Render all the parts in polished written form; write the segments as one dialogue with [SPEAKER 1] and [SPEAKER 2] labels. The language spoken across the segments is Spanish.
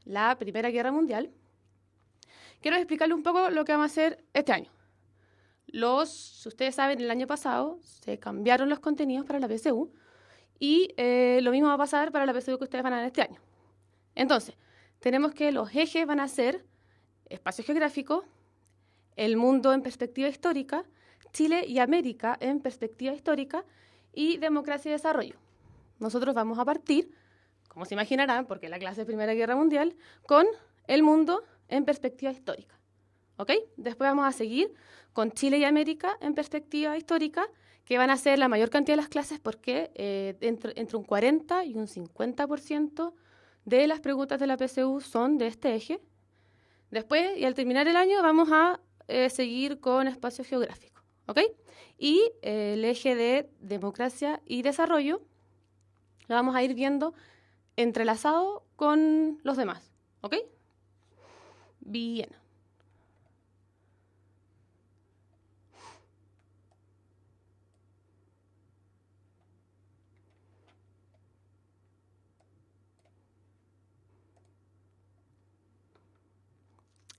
[SPEAKER 1] la Primera Guerra Mundial, quiero explicarle un poco lo que vamos a hacer este año. Si ustedes saben, el año pasado se cambiaron los contenidos para la PSU y lo mismo va a pasar para la PSU que ustedes van a ver este año. Entonces, tenemos que los ejes van a ser espacio geográfico, el mundo en perspectiva histórica, Chile y América en perspectiva histórica y democracia y desarrollo. Nosotros vamos a partir, como se imaginarán, porque la clase de Primera Guerra Mundial, con el mundo en perspectiva histórica. ¿Ok? Después vamos a seguir con Chile y América en perspectiva histórica, que van a ser la mayor cantidad de las clases porque entre un 40 y un 50% de las preguntas de la PSU son de este eje. Después, y al terminar el año, vamos a seguir con espacio geográfico. ¿Ok? Y el eje de democracia y desarrollo lo vamos a ir viendo entrelazado con los demás. ¿Ok? Bien.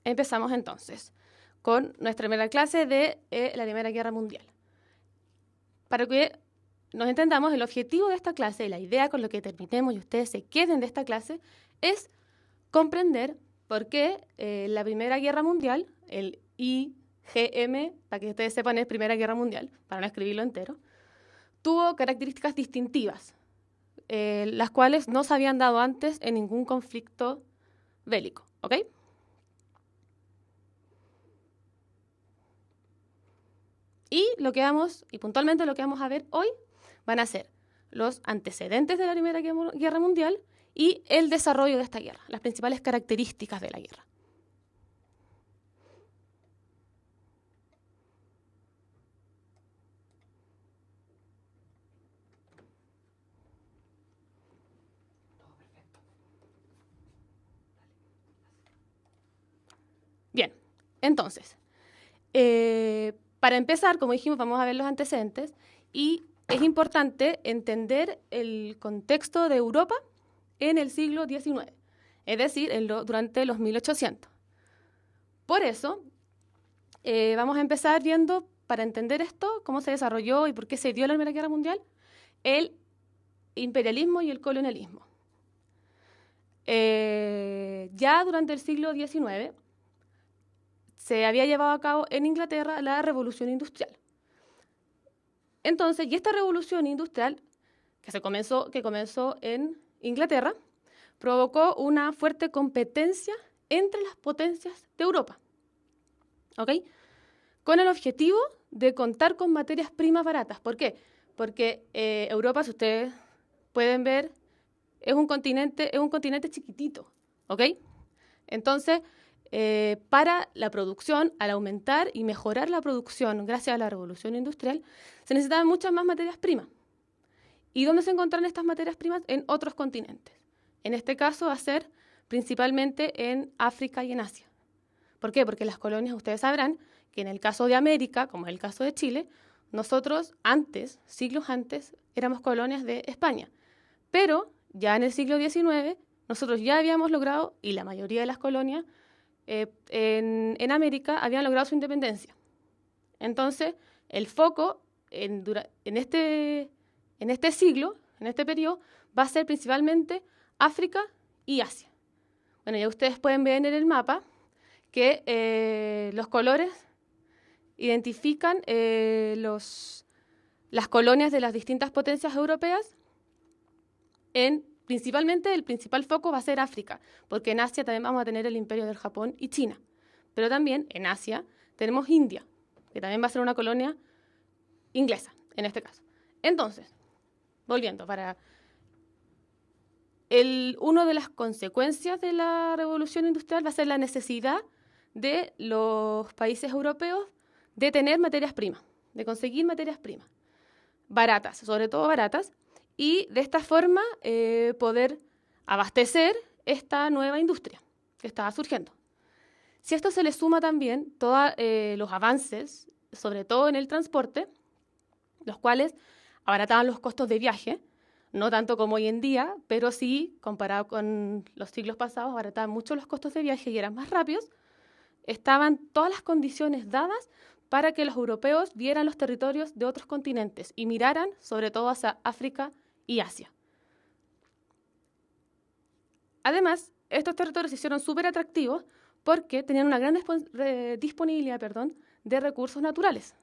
[SPEAKER 1] Empezamos entonces con nuestra primera clase de la Primera Guerra Mundial. Para que nos entendamos, el objetivo de esta clase, la idea con lo que terminemos y ustedes se queden de esta clase, es comprender por qué la Primera Guerra Mundial, el IGM, para que ustedes sepan es Primera Guerra Mundial, para no escribirlo entero, tuvo características distintivas, las cuales no se habían dado antes en ningún conflicto bélico. ¿Ok? Y puntualmente lo que vamos a ver hoy van a ser los antecedentes de la Primera Guerra Mundial y el desarrollo de esta guerra, las principales características de la guerra. Bien, entonces, para empezar, como dijimos, vamos a ver los antecedentes y es importante entender el contexto de Europa en el siglo XIX, es decir, durante los 1800. Por eso, vamos a empezar viendo, para entender esto, cómo se desarrolló y por qué se dio la Primera Guerra Mundial, el imperialismo y el colonialismo. Ya durante el siglo XIX se había llevado a cabo en Inglaterra la Revolución Industrial. Entonces, y esta Revolución Industrial, que comenzó en Inglaterra, provocó una fuerte competencia entre las potencias de Europa. ¿Ok? Con el objetivo de contar con materias primas baratas. ¿Por qué? Porque Europa, si ustedes pueden ver, es un continente chiquitito, ¿ok? Entonces, para la producción, al aumentar y mejorar la producción gracias a la revolución industrial, se necesitaban muchas más materias primas. ¿Y dónde se encontraron estas materias primas? En otros continentes. En este caso va a ser principalmente en África y en Asia. ¿Por qué? Porque las colonias, ustedes sabrán que en el caso de América, como en el caso de Chile, nosotros antes, siglos antes, éramos colonias de España. Pero ya en el siglo XIX, nosotros ya habíamos logrado, y la mayoría de las colonias en América habían logrado su independencia. Entonces, el foco en este siglo, en este periodo, va a ser principalmente África y Asia. Bueno, ya ustedes pueden ver en el mapa que los colores identifican las colonias de las distintas potencias europeas. Principalmente el principal foco va a ser África, porque en Asia también vamos a tener el imperio del Japón y China. Pero también en Asia tenemos India, que también va a ser una colonia inglesa, en este caso. Entonces, volviendo, una de las consecuencias de la revolución industrial va a ser la necesidad de los países europeos de tener materias primas, de conseguir materias primas baratas, sobre todo baratas, y de esta forma poder abastecer esta nueva industria que estaba surgiendo. Si a esto se le suma también todos los avances, sobre todo en el transporte, los cuales abarataban los costos de viaje, no tanto como hoy en día, pero sí, comparado con los siglos pasados, abarataban mucho los costos de viaje y eran más rápidos. Estaban todas las condiciones dadas para que los europeos vieran los territorios de otros continentes y miraran sobre todo hacia África y Asia. Además, estos territorios se hicieron súper atractivos porque tenían una gran disponibilidad de recursos naturales.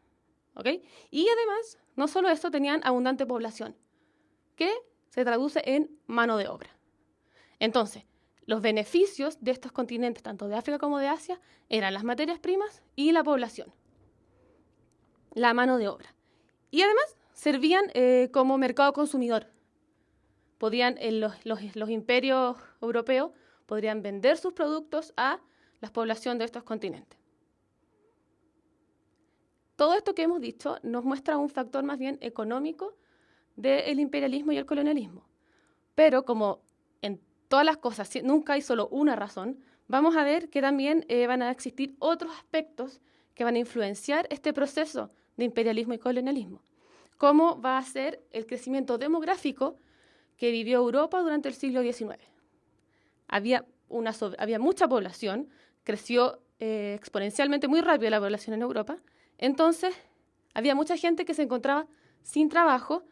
[SPEAKER 1] ¿Okay? Y además, no solo eso, tenían abundante población, que se traduce en mano de obra. Entonces, los beneficios de estos continentes, tanto de África como de Asia, eran las materias primas y la población, la mano de obra. Y además, servían como mercado consumidor. Podían, los imperios europeos podrían vender sus productos a la población de estos continentes. Todo esto que hemos dicho nos muestra un factor más bien económico del imperialismo y el colonialismo. Pero como en todas las cosas nunca hay solo una razón, vamos a ver que también van a existir otros aspectos que van a influenciar este proceso de imperialismo y colonialismo. Como va a ser el crecimiento demográfico que vivió Europa durante el siglo XIX. Había mucha población, creció exponencialmente muy rápido la población en Europa, entonces había mucha gente que se encontraba sin trabajo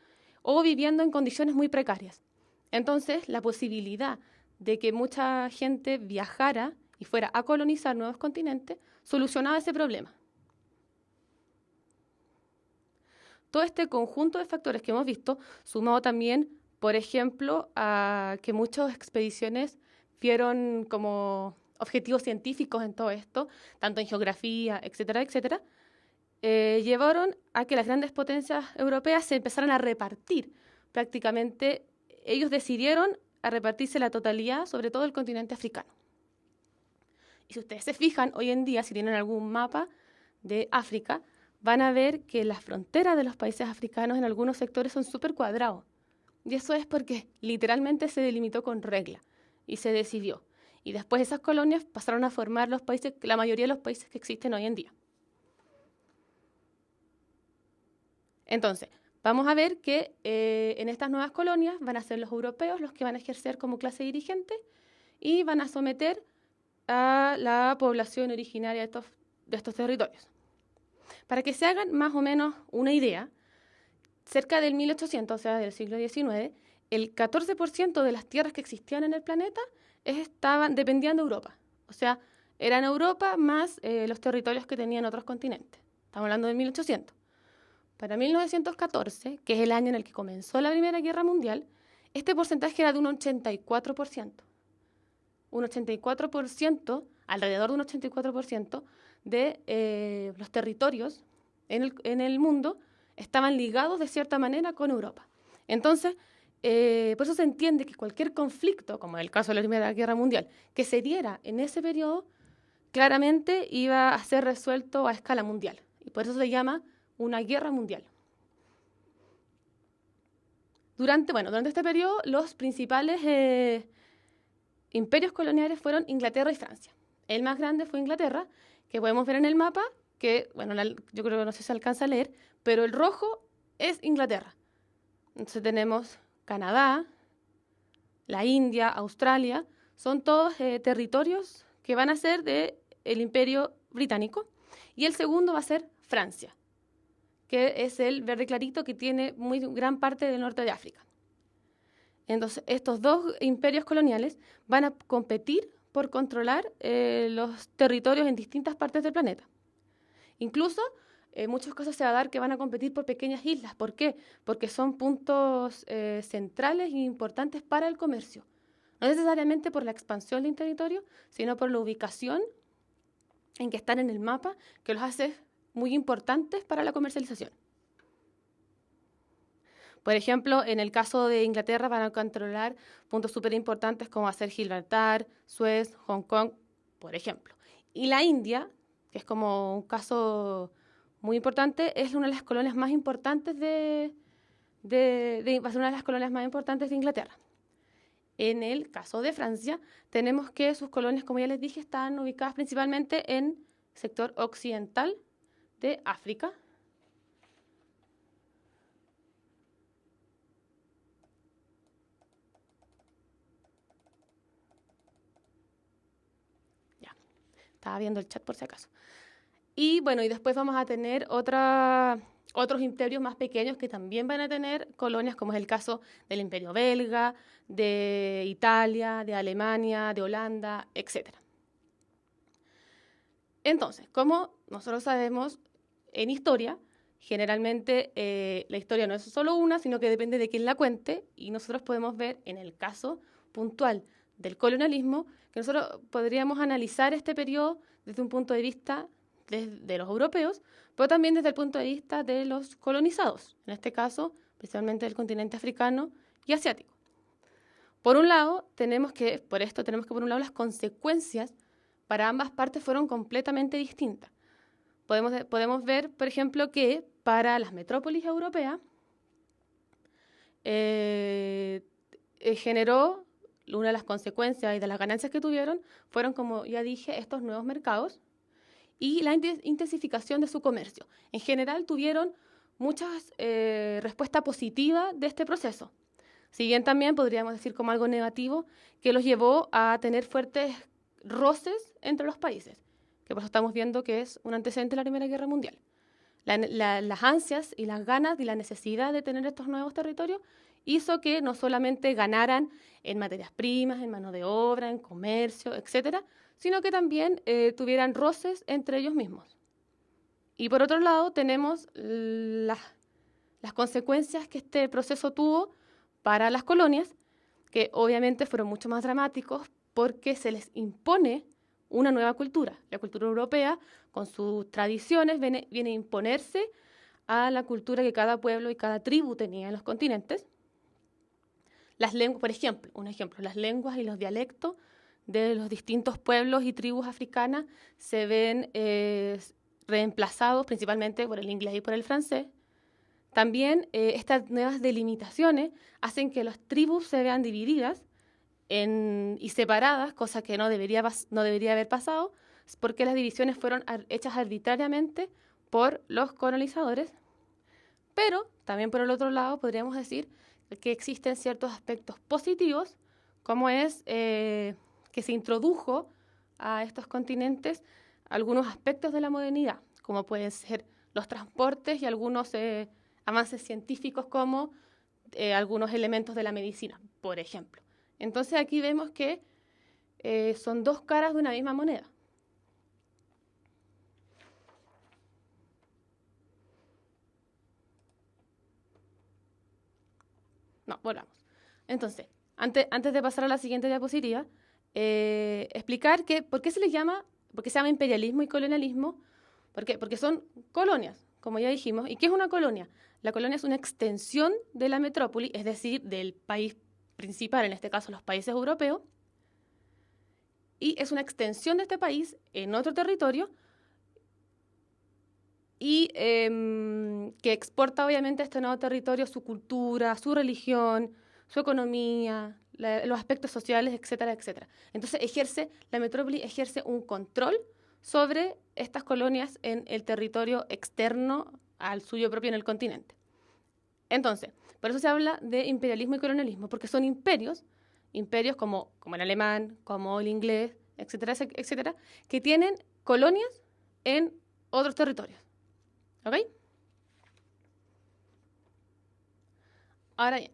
[SPEAKER 1] o viviendo en condiciones muy precarias. Entonces, la posibilidad de que mucha gente viajara y fuera a colonizar nuevos continentes solucionaba ese problema. Todo este conjunto de factores que hemos visto, sumado también, por ejemplo, a que muchas expediciones vieron como objetivos científicos en todo esto, tanto en geografía, etcétera, etcétera, llevaron a que las grandes potencias europeas se empezaran a repartir. Prácticamente ellos decidieron a repartirse la totalidad, sobre todo el continente africano. Y si ustedes se fijan, hoy en día, si tienen algún mapa de África, van a ver que las fronteras de los países africanos en algunos sectores son súper cuadrados. Y eso es porque literalmente se delimitó con regla y se decidió. Y después esas colonias pasaron a formar los países, la mayoría de los países que existen hoy en día. Entonces, vamos a ver que en estas nuevas colonias van a ser los europeos los que van a ejercer como clase dirigente y van a someter a la población originaria de estos territorios. Para que se hagan más o menos una idea, cerca del 1800, o sea, del siglo XIX, el 14% de las tierras que existían en el planeta dependían de Europa. O sea, eran Europa más los territorios que tenían otros continentes. Estamos hablando de 1800. Para 1914, que es el año en el que comenzó la Primera Guerra Mundial, este porcentaje era de un 84%. Un 84%, alrededor de un 84% de los territorios en el mundo estaban ligados de cierta manera con Europa. Entonces, por eso se entiende que cualquier conflicto, como en el caso de la Primera Guerra Mundial, que se diera en ese periodo, claramente iba a ser resuelto a escala mundial. Y por eso se llama una guerra mundial. Durante este periodo, los principales imperios coloniales fueron Inglaterra y Francia. El más grande fue Inglaterra, que podemos ver en el mapa, que, yo creo que no sé si se alcanza a leer, pero el rojo es Inglaterra. Entonces tenemos Canadá, la India, Australia, son todos territorios que van a ser del Imperio Británico. Y el segundo va a ser Francia, que es el verde clarito que tiene muy gran parte del norte de África. Entonces, estos dos imperios coloniales van a competir por controlar los territorios en distintas partes del planeta. Incluso, en muchos casos se va a dar que van a competir por pequeñas islas. ¿Por qué? Porque son puntos centrales e importantes para el comercio. No necesariamente por la expansión del territorio, sino por la ubicación en que están en el mapa, que los hace muy importantes para la comercialización. Por ejemplo, en el caso de Inglaterra van a controlar puntos súper importantes como hacer Gibraltar, Suez, Hong Kong, por ejemplo. Y la India, que es como un caso muy importante, es una de las colonias más importantes va a ser una de las colonias más importantes de Inglaterra. En el caso de Francia, tenemos que sus colonias, como ya les dije, están ubicadas principalmente en el sector occidental de África. Estaba viendo el chat por si acaso. Y bueno, y después vamos a tener otros imperios más pequeños que también van a tener colonias, como es el caso del Imperio Belga, de Italia, de Alemania, de Holanda, etc. Entonces, como nosotros sabemos en historia, generalmente la historia no es solo una, sino que depende de quién la cuente, y nosotros podemos ver en el caso puntual del colonialismo que nosotros podríamos analizar este periodo desde un punto de vista de los europeos, pero también desde el punto de vista de los colonizados, en este caso, principalmente del continente africano y asiático. Por un lado, por esto tenemos que, por un lado, las consecuencias para ambas partes fueron completamente distintas. Podemos ver, por ejemplo, que para las metrópolis europeas generó una de las consecuencias y de las ganancias que tuvieron fueron, como ya dije, estos nuevos mercados y la intensificación de su comercio. En general tuvieron muchas respuestas positivas de este proceso. Si bien también podríamos decir como algo negativo, que los llevó a tener fuertes roces entre los países, que por eso estamos viendo que es un antecedente de la Primera Guerra Mundial. Las ansias y las ganas y la necesidad de tener estos nuevos territorios hizo que no solamente ganaran en materias primas, en mano de obra, en comercio, etcétera, sino que también tuvieran roces entre ellos mismos. Y por otro lado tenemos las consecuencias que este proceso tuvo para las colonias, que obviamente fueron mucho más dramáticos porque se les impone una nueva cultura. La cultura europea, con sus tradiciones, viene a imponerse a la cultura que cada pueblo y cada tribu tenía en los continentes. Las lenguas, por ejemplo, las lenguas y los dialectos de los distintos pueblos y tribus africanas se ven reemplazados principalmente por el inglés y por el francés. También estas nuevas delimitaciones hacen que las tribus se vean divididas y separadas, cosa que no debería haber pasado, porque las divisiones fueron hechas arbitrariamente por los colonizadores. Pero también por el otro lado podríamos decir que existen ciertos aspectos positivos, como es que se introdujo a estos continentes algunos aspectos de la modernidad, como pueden ser los transportes y algunos avances científicos como algunos elementos de la medicina, por ejemplo. Entonces aquí vemos que son dos caras de una misma moneda. No, volvamos. Entonces, antes de pasar a la siguiente diapositiva, explicar por qué se llama imperialismo y colonialismo. ¿Por qué? Porque son colonias, como ya dijimos. ¿Y qué es una colonia? La colonia es una extensión de la metrópoli, es decir, del país principal, en este caso los países europeos, y es una extensión de este país en otro territorio y que exporta obviamente a este nuevo territorio su cultura, su religión, su economía, los aspectos sociales, etcétera, etcétera. Entonces la metrópoli ejerce un control sobre estas colonias en el territorio externo al suyo propio en el continente. Entonces, por eso se habla de imperialismo y colonialismo, porque son imperios como el alemán, como el inglés, etcétera, etcétera, que tienen colonias en otros territorios. ¿Ok? Ahora bien,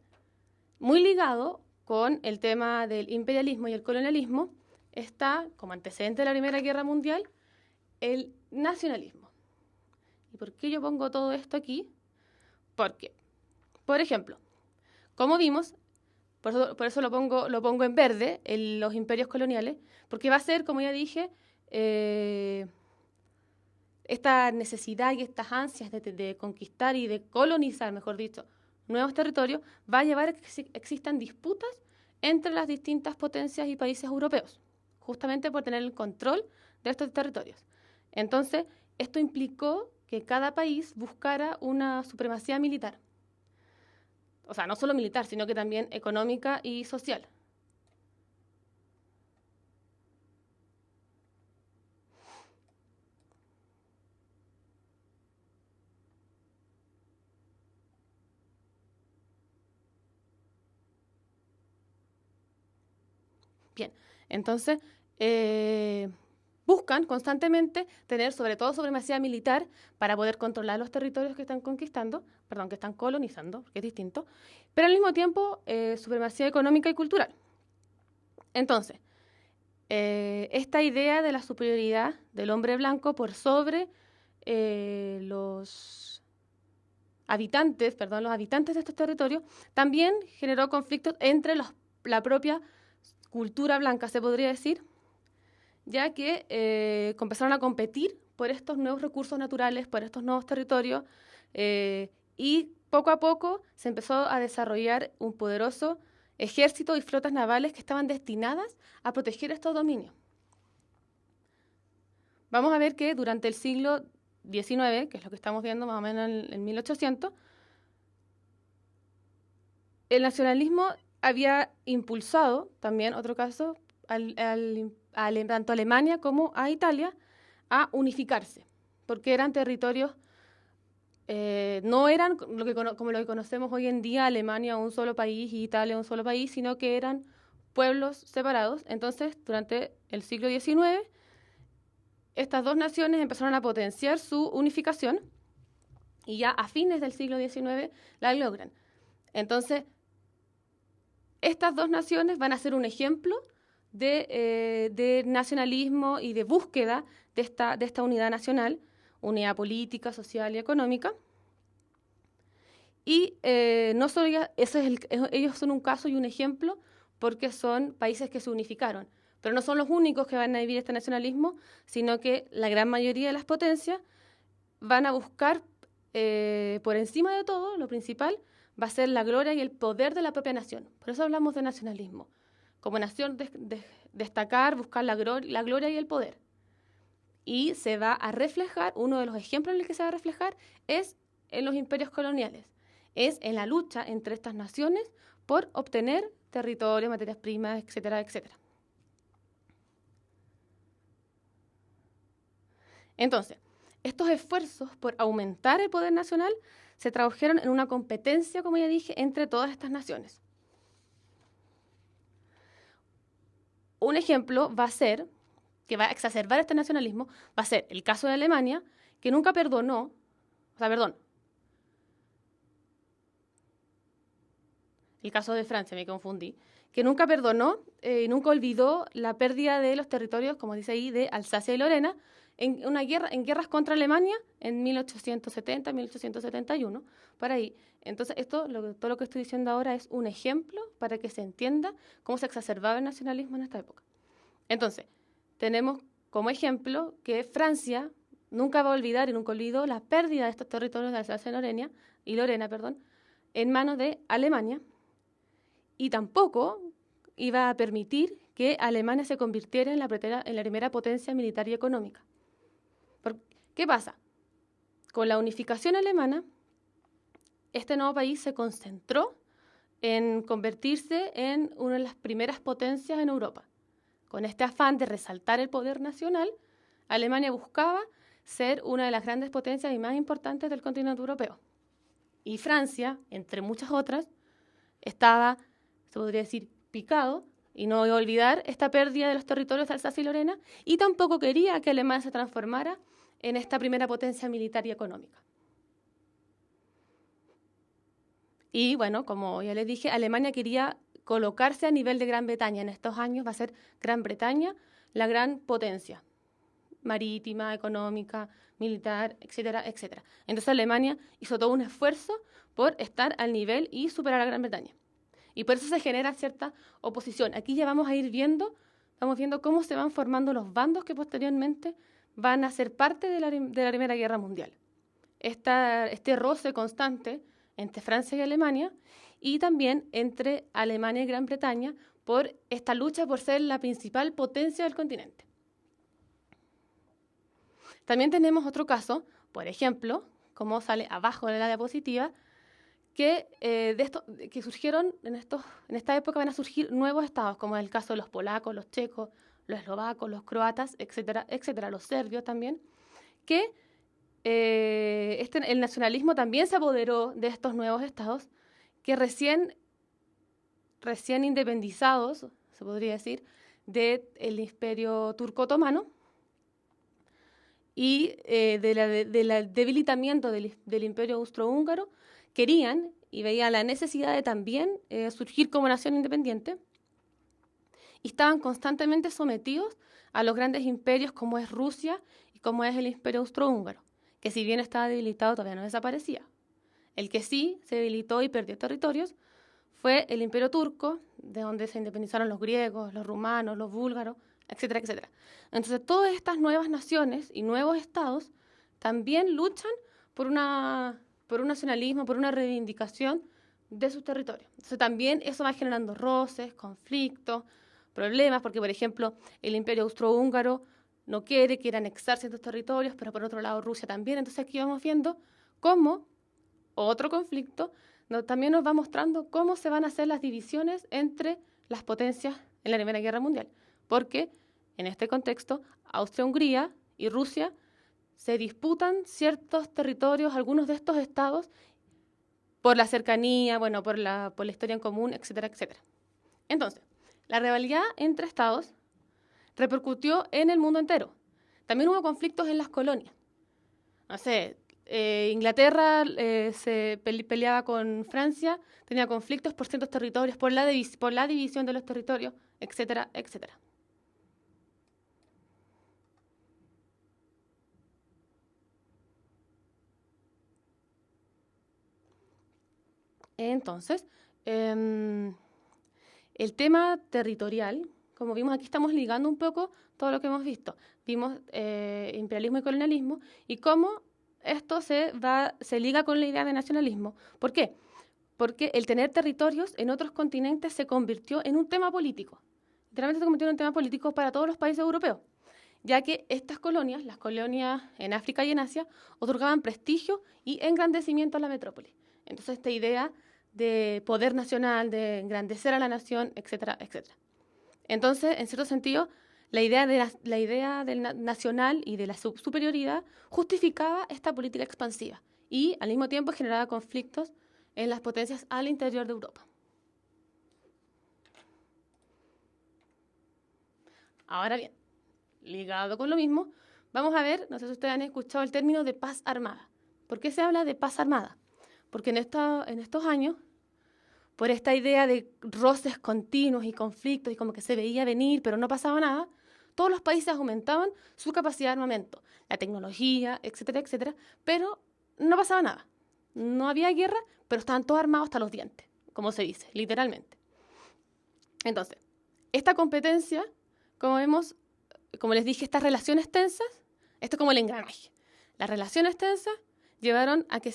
[SPEAKER 1] muy ligado con el tema del imperialismo y el colonialismo está, como antecedente de la Primera Guerra Mundial, el nacionalismo. ¿Y por qué yo pongo todo esto aquí? Porque, por ejemplo, como vimos, por eso lo pongo en verde, los imperios coloniales, porque va a ser, como ya dije, esta necesidad y estas ansias de conquistar y de colonizar, mejor dicho, nuevos territorios, va a llevar a que existan disputas entre las distintas potencias y países europeos, justamente por tener el control de estos territorios. Entonces, esto implicó que cada país buscara una supremacía militar. O sea, no solo militar, sino que también económica y social. Bien, entonces, buscan constantemente tener sobre todo supremacía militar para poder controlar los territorios que están conquistando, perdón, que están colonizando, que es distinto, pero al mismo tiempo supremacía económica y cultural. Entonces, esta idea de la superioridad del hombre blanco por sobre los habitantes de estos territorios, también generó conflictos entre la propia cultura blanca, se podría decir, ya que empezaron a competir por estos nuevos recursos naturales, por estos nuevos territorios, y poco a poco se empezó a desarrollar un poderoso ejército y flotas navales que estaban destinadas a proteger estos dominios. Vamos a ver que durante el siglo XIX, que es lo que estamos viendo más o menos en 1800, el nacionalismo había impulsado también, otro caso, tanto a Alemania como a Italia a unificarse, porque eran territorios, no eran como lo que conocemos hoy en día, Alemania un solo país y Italia un solo país, sino que eran pueblos separados. Entonces, durante el siglo XIX, estas dos naciones empezaron a potenciar su unificación y ya a fines del siglo XIX la logran. Entonces, estas dos naciones van a ser un ejemplo de nacionalismo y de búsqueda de esta unidad nacional, unidad política, social y económica. Y no solo ellos son un caso y un ejemplo porque son países que se unificaron, pero no son los únicos que van a vivir este nacionalismo, sino que la gran mayoría de las potencias van a buscar, por encima de todo, lo principal, va a ser la gloria y el poder de la propia nación. Por eso hablamos de nacionalismo. Como nación, destacar, buscar la gloria y el poder. Y se va a reflejar, uno de los ejemplos en el que se va a reflejar es en los imperios coloniales. Es en la lucha entre estas naciones por obtener territorio, materias primas, etcétera, etcétera. Entonces, estos esfuerzos por aumentar el poder nacional se tradujeron en una competencia, como ya dije, entre todas estas naciones. Un ejemplo va a ser, que va a exacerbar este nacionalismo, va a ser el caso de Alemania, que nunca perdonó, el caso de Francia, me confundí, que nunca perdonó y nunca olvidó la pérdida de los territorios, como dice ahí, de Alsacia y Lorena, en guerras contra Alemania en 1870, 1871, por ahí. Entonces, todo lo que estoy diciendo ahora es un ejemplo para que se entienda cómo se exacerbaba el nacionalismo en esta época. Entonces, tenemos como ejemplo que Francia nunca va a olvidar y nunca olvidó la pérdida de estos territorios de Alsacia y Lorena, en manos de Alemania, y tampoco iba a permitir que Alemania se convirtiera en la primera potencia militar y económica. ¿Qué pasa? Con la unificación alemana, este nuevo país se concentró en convertirse en una de las primeras potencias en Europa. Con este afán de resaltar el poder nacional, Alemania buscaba ser una de las grandes potencias y más importantes del continente europeo. Y Francia, entre muchas otras, estaba, se podría decir, picado, y no iba a olvidar esta pérdida de los territorios de Alsacia y Lorena, y tampoco quería que Alemania se transformara en esta primera potencia militar y económica. Y bueno, como ya les dije, Alemania quería colocarse a nivel de Gran Bretaña. En estos años va a ser Gran Bretaña la gran potencia marítima, económica, militar, etcétera, etcétera. Entonces Alemania hizo todo un esfuerzo por estar al nivel y superar a Gran Bretaña. Y por eso se genera cierta oposición. Aquí ya vamos viendo cómo se van formando los bandos que posteriormente van a ser parte de la Primera Guerra Mundial. Este roce constante entre Francia y Alemania, y también entre Alemania y Gran Bretaña por esta lucha por ser la principal potencia del continente. También tenemos otro caso, por ejemplo, como sale abajo de la diapositiva, que surgieron en esta época van a surgir nuevos estados, como es el caso de los polacos, los checos, los eslovacos, los croatas, etcétera, etcétera, los serbios también, que el nacionalismo también se apoderó de estos nuevos estados que recién independizados, se podría decir, del imperio turco otomano, y del debilitamiento del Imperio Austrohúngaro, querían y veían la necesidad de también surgir como nación independiente, y estaban constantemente sometidos a los grandes imperios como es Rusia y como es el Imperio Austrohúngaro, que si bien estaba debilitado todavía no desaparecía. El que sí se debilitó y perdió territorios fue el Imperio Turco, de donde se independizaron los griegos, los rumanos, los búlgaros, etcétera, etcétera. Entonces, todas estas nuevas naciones y nuevos estados también luchan por un nacionalismo, por una reivindicación de sus territorios. Entonces, también eso va generando roces, conflictos, problemas, porque, por ejemplo, el Imperio Austrohúngaro no quiere anexar ciertos territorios, pero por otro lado Rusia también. Entonces, aquí vamos viendo cómo otro conflicto también nos va mostrando cómo se van a hacer las divisiones entre las potencias en la Primera Guerra Mundial. Porque en este contexto, Austria-Hungría y Rusia se disputan ciertos territorios, algunos de estos estados, por la cercanía, bueno, por la historia en común, etcétera, etcétera. Entonces, la rivalidad entre estados repercutió en el mundo entero. También hubo conflictos en las colonias. No sé, Inglaterra se peleaba con Francia, tenía conflictos por ciertos territorios, por la división de los territorios, etcétera, etcétera. Entonces, el tema territorial, como vimos aquí, estamos ligando un poco todo lo que hemos visto. Vimos imperialismo y colonialismo y cómo esto se liga con la idea de nacionalismo. ¿Por qué? Porque el tener territorios en otros continentes se convirtió en un tema político. Literalmente se convirtió en un tema político para todos los países europeos, ya que estas colonias, las colonias en África y en Asia, otorgaban prestigio y engrandecimiento a la metrópoli. Entonces, esta idea de poder nacional, de engrandecer a la nación, etcétera, etcétera. Entonces, en cierto sentido, la idea del nacional y de la superioridad justificaba esta política expansiva y al mismo tiempo generaba conflictos en las potencias al interior de Europa. Ahora bien, ligado con lo mismo, vamos a ver, no sé si ustedes han escuchado el término de paz armada. ¿Por qué se habla de paz armada? Porque en estos años, por esta idea de roces continuos y conflictos y como que se veía venir, pero no pasaba nada, todos los países aumentaban su capacidad de armamento, la tecnología, etcétera, etcétera, pero no pasaba nada. No había guerra, pero estaban todos armados hasta los dientes, como se dice, literalmente. Entonces, esta competencia, como vemos, como les dije, estas relaciones tensas, esto es como el engranaje. Las relaciones tensas llevaron a que,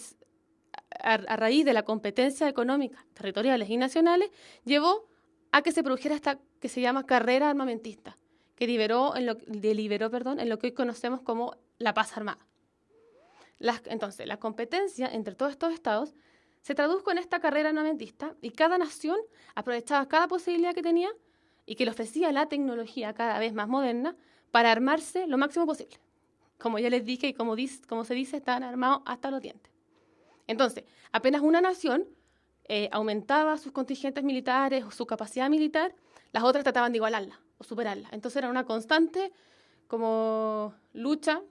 [SPEAKER 1] a raíz de la competencia económica, territoriales y nacionales, llevó a que se produjera esta que se llama carrera armamentista, que deliberó en lo que hoy conocemos como la paz armada. Entonces, la competencia entre todos estos estados se tradujo en esta carrera armamentista y cada nación aprovechaba cada posibilidad que tenía y que le ofrecía la tecnología cada vez más moderna para armarse lo máximo posible. Como ya les dije y como se dice, estaban armados hasta los dientes. Entonces, apenas una nación aumentaba sus contingentes militares o su capacidad militar, las otras trataban de igualarla o superarla. Entonces era una constante como lucha,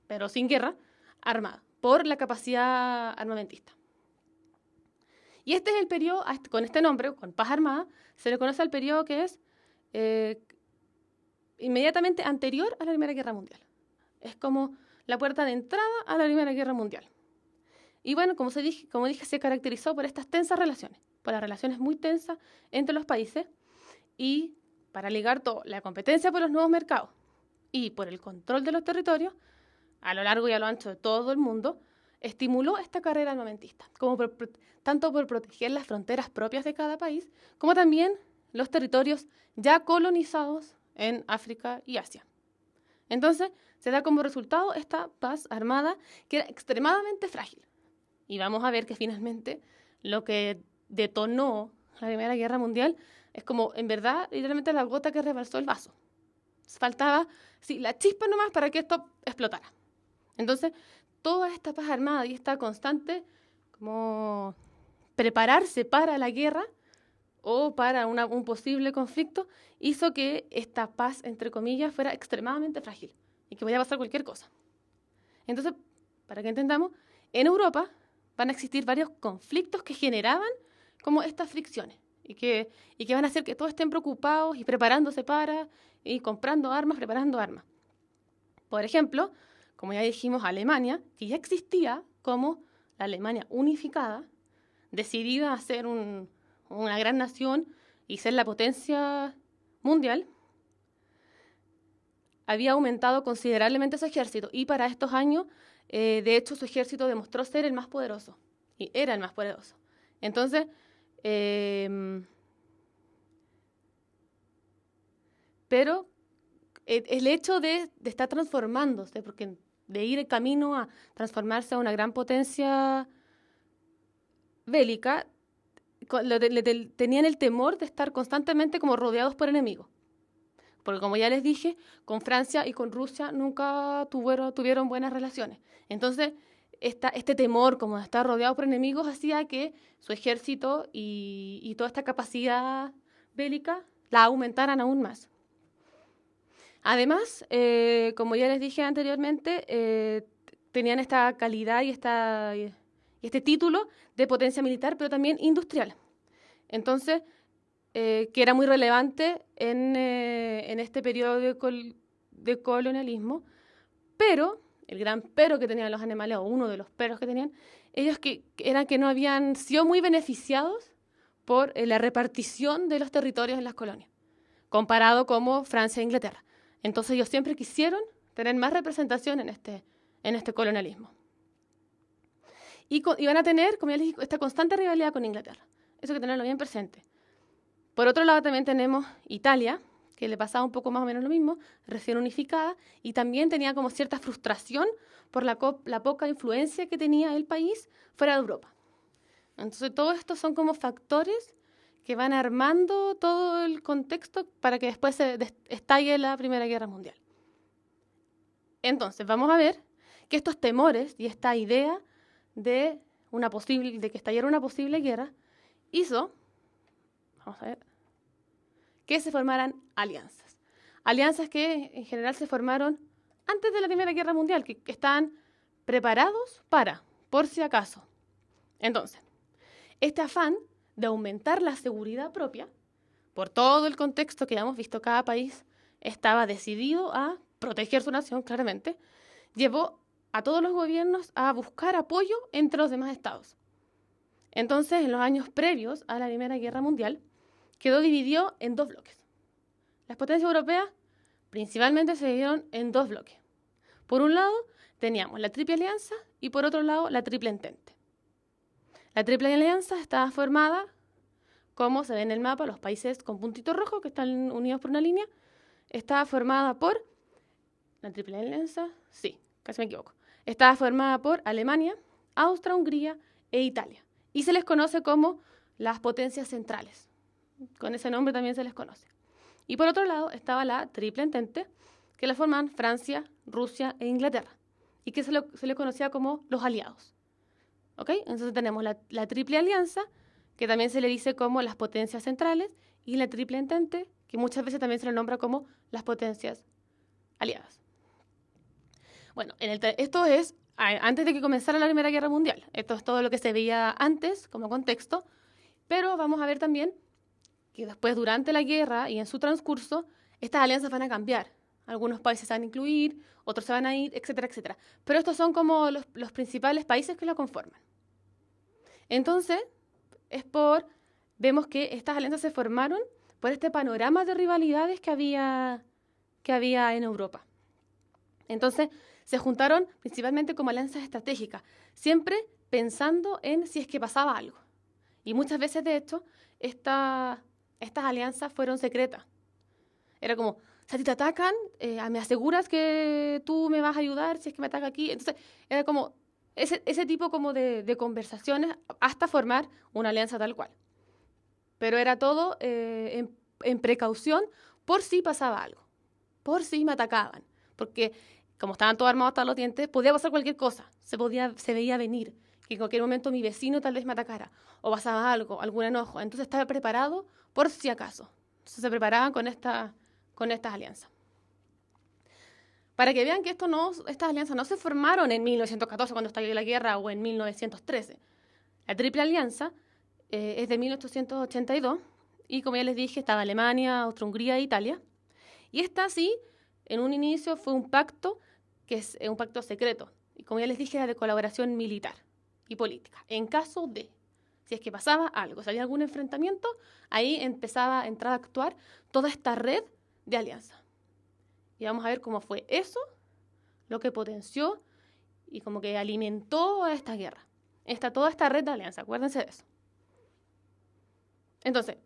[SPEAKER 1] pero sin guerra, armada, por la capacidad armamentista. Y este es el periodo, con este nombre, con paz armada, se le conoce al periodo que es inmediatamente anterior a la Primera Guerra Mundial. Es como la puerta de entrada a la Primera Guerra Mundial. Y bueno, como dije, se caracterizó por estas tensas relaciones, por las relaciones muy tensas entre los países y para ligar todo, la competencia por los nuevos mercados y por el control de los territorios a lo largo y a lo ancho de todo el mundo, estimuló esta carrera armamentista, tanto por proteger las fronteras propias de cada país, como también los territorios ya colonizados en África y Asia. Entonces, se da como resultado esta paz armada que era extremadamente frágil. Y vamos a ver que finalmente lo que detonó la Primera Guerra Mundial es como, en verdad, literalmente la gota que rebalsó el vaso. Faltaba, la chispa nomás para que esto explotara. Entonces, toda esta paz armada y esta constante como prepararse para la guerra o para un posible conflicto hizo que esta paz, entre comillas, fuera extremadamente frágil y que podía pasar cualquier cosa. Entonces, para que entendamos, en Europa van a existir varios conflictos que generaban como estas fricciones y que van a hacer que todos estén preocupados y preparándose para, y comprando armas, preparando armas. Por ejemplo, como ya dijimos, Alemania, que ya existía como la Alemania unificada, decidida a ser una gran nación y ser la potencia mundial, había aumentado considerablemente su ejército y para estos años, de hecho, su ejército demostró ser el más poderoso y era el más poderoso. Entonces, pero el hecho de estar transformándose, porque de ir el camino a transformarse a una gran potencia bélica, tenían el temor de estar constantemente como rodeados por enemigos. Porque como ya les dije, con Francia y con Rusia nunca tuvieron buenas relaciones. Entonces, este temor como de estar rodeado por enemigos hacía que su ejército y toda esta capacidad bélica la aumentaran aún más. Además, como ya les dije anteriormente, tenían esta calidad y este título de potencia militar, pero también industrial. Entonces, que era muy relevante en este periodo de colonialismo, pero el gran pero que tenían los animales, o uno de los peros que tenían, ellos eran que no habían sido muy beneficiados por la repartición de los territorios en las colonias, comparado como Francia e Inglaterra. Entonces ellos siempre quisieron tener más representación en este colonialismo. Y van a tener, como ya les dije, esta constante rivalidad con Inglaterra. Eso hay que tenerlo bien presente. Por otro lado también tenemos Italia, que le pasaba un poco más o menos lo mismo, recién unificada, y también tenía como cierta frustración por la poca influencia que tenía el país fuera de Europa. Entonces todos estos son como factores que van armando todo el contexto para que después se estalle la Primera Guerra Mundial. Entonces vamos a ver que estos temores y esta idea de que estallara una posible guerra hizo, vamos a ver, que se formaran alianzas. Alianzas que en general se formaron antes de la Primera Guerra Mundial, que estaban preparados por si acaso. Entonces, este afán de aumentar la seguridad propia, por todo el contexto que ya hemos visto, cada país estaba decidido a proteger su nación, claramente, llevó a todos los gobiernos a buscar apoyo entre los demás estados. Entonces, en los años previos a la Primera Guerra Mundial, quedó dividido en dos bloques. Las potencias europeas principalmente se dividieron en dos bloques. Por un lado, teníamos la Triple Alianza y por otro lado, la Triple Entente. La Triple Alianza estaba formada, como se ve en el mapa, los países con puntito rojo que están unidos por una línea, estaba formada por la Triple Alianza, sí, casi me equivoco. Estaba formada por Alemania, Austria-Hungría e Italia. Y se les conoce como las potencias centrales. Con ese nombre también se les conoce. Y por otro lado estaba la Triple Entente, que la forman Francia, Rusia e Inglaterra. Y que se le conocía como los aliados. ¿Ok? Entonces tenemos la Triple Alianza, que también se le dice como las potencias centrales, y la Triple Entente, que muchas veces también se le nombra como las potencias aliadas. Bueno, esto es antes de que comenzara la Primera Guerra Mundial. Esto es todo lo que se veía antes como contexto, pero vamos a ver también que después, durante la guerra y en su transcurso, estas alianzas van a cambiar. Algunos países se van a incluir, otros se van a ir, etcétera, etcétera. Pero estos son como los principales países que lo conforman. Entonces, vemos que estas alianzas se formaron por este panorama de rivalidades que había en Europa. Entonces, se juntaron principalmente como alianzas estratégicas, siempre pensando en si es que pasaba algo. Y muchas veces, de hecho, estas alianzas fueron secretas. Era como, si a ti te atacan, me aseguras que tú me vas a ayudar si es que me ataca aquí. Entonces, era como ese tipo como de conversaciones hasta formar una alianza tal cual. Pero era todo en precaución por si pasaba algo, por si me atacaban. Porque como estaban todos armados hasta los dientes, podía pasar cualquier cosa. Se veía venir que en cualquier momento mi vecino tal vez me atacara o pasaba algo, algún enojo. Entonces estaba preparado por si acaso. Entonces se preparaban con estas alianzas. Para que vean que estas alianzas no se formaron en 1914 cuando estalló la guerra o en 1913. La Triple Alianza es de 1882 y, como ya les dije, estaba Alemania, Austria-Hungría e Italia. Y esta sí, en un inicio fue un pacto que es un pacto secreto. Y como ya les dije, era de colaboración militar y política. En caso de, si es que pasaba algo, si había algún enfrentamiento, ahí entraba a actuar toda esta red de alianzas. Y vamos a ver cómo fue eso lo que potenció y como que alimentó a esta guerra. Toda esta red de alianzas, acuérdense de eso. Entonces,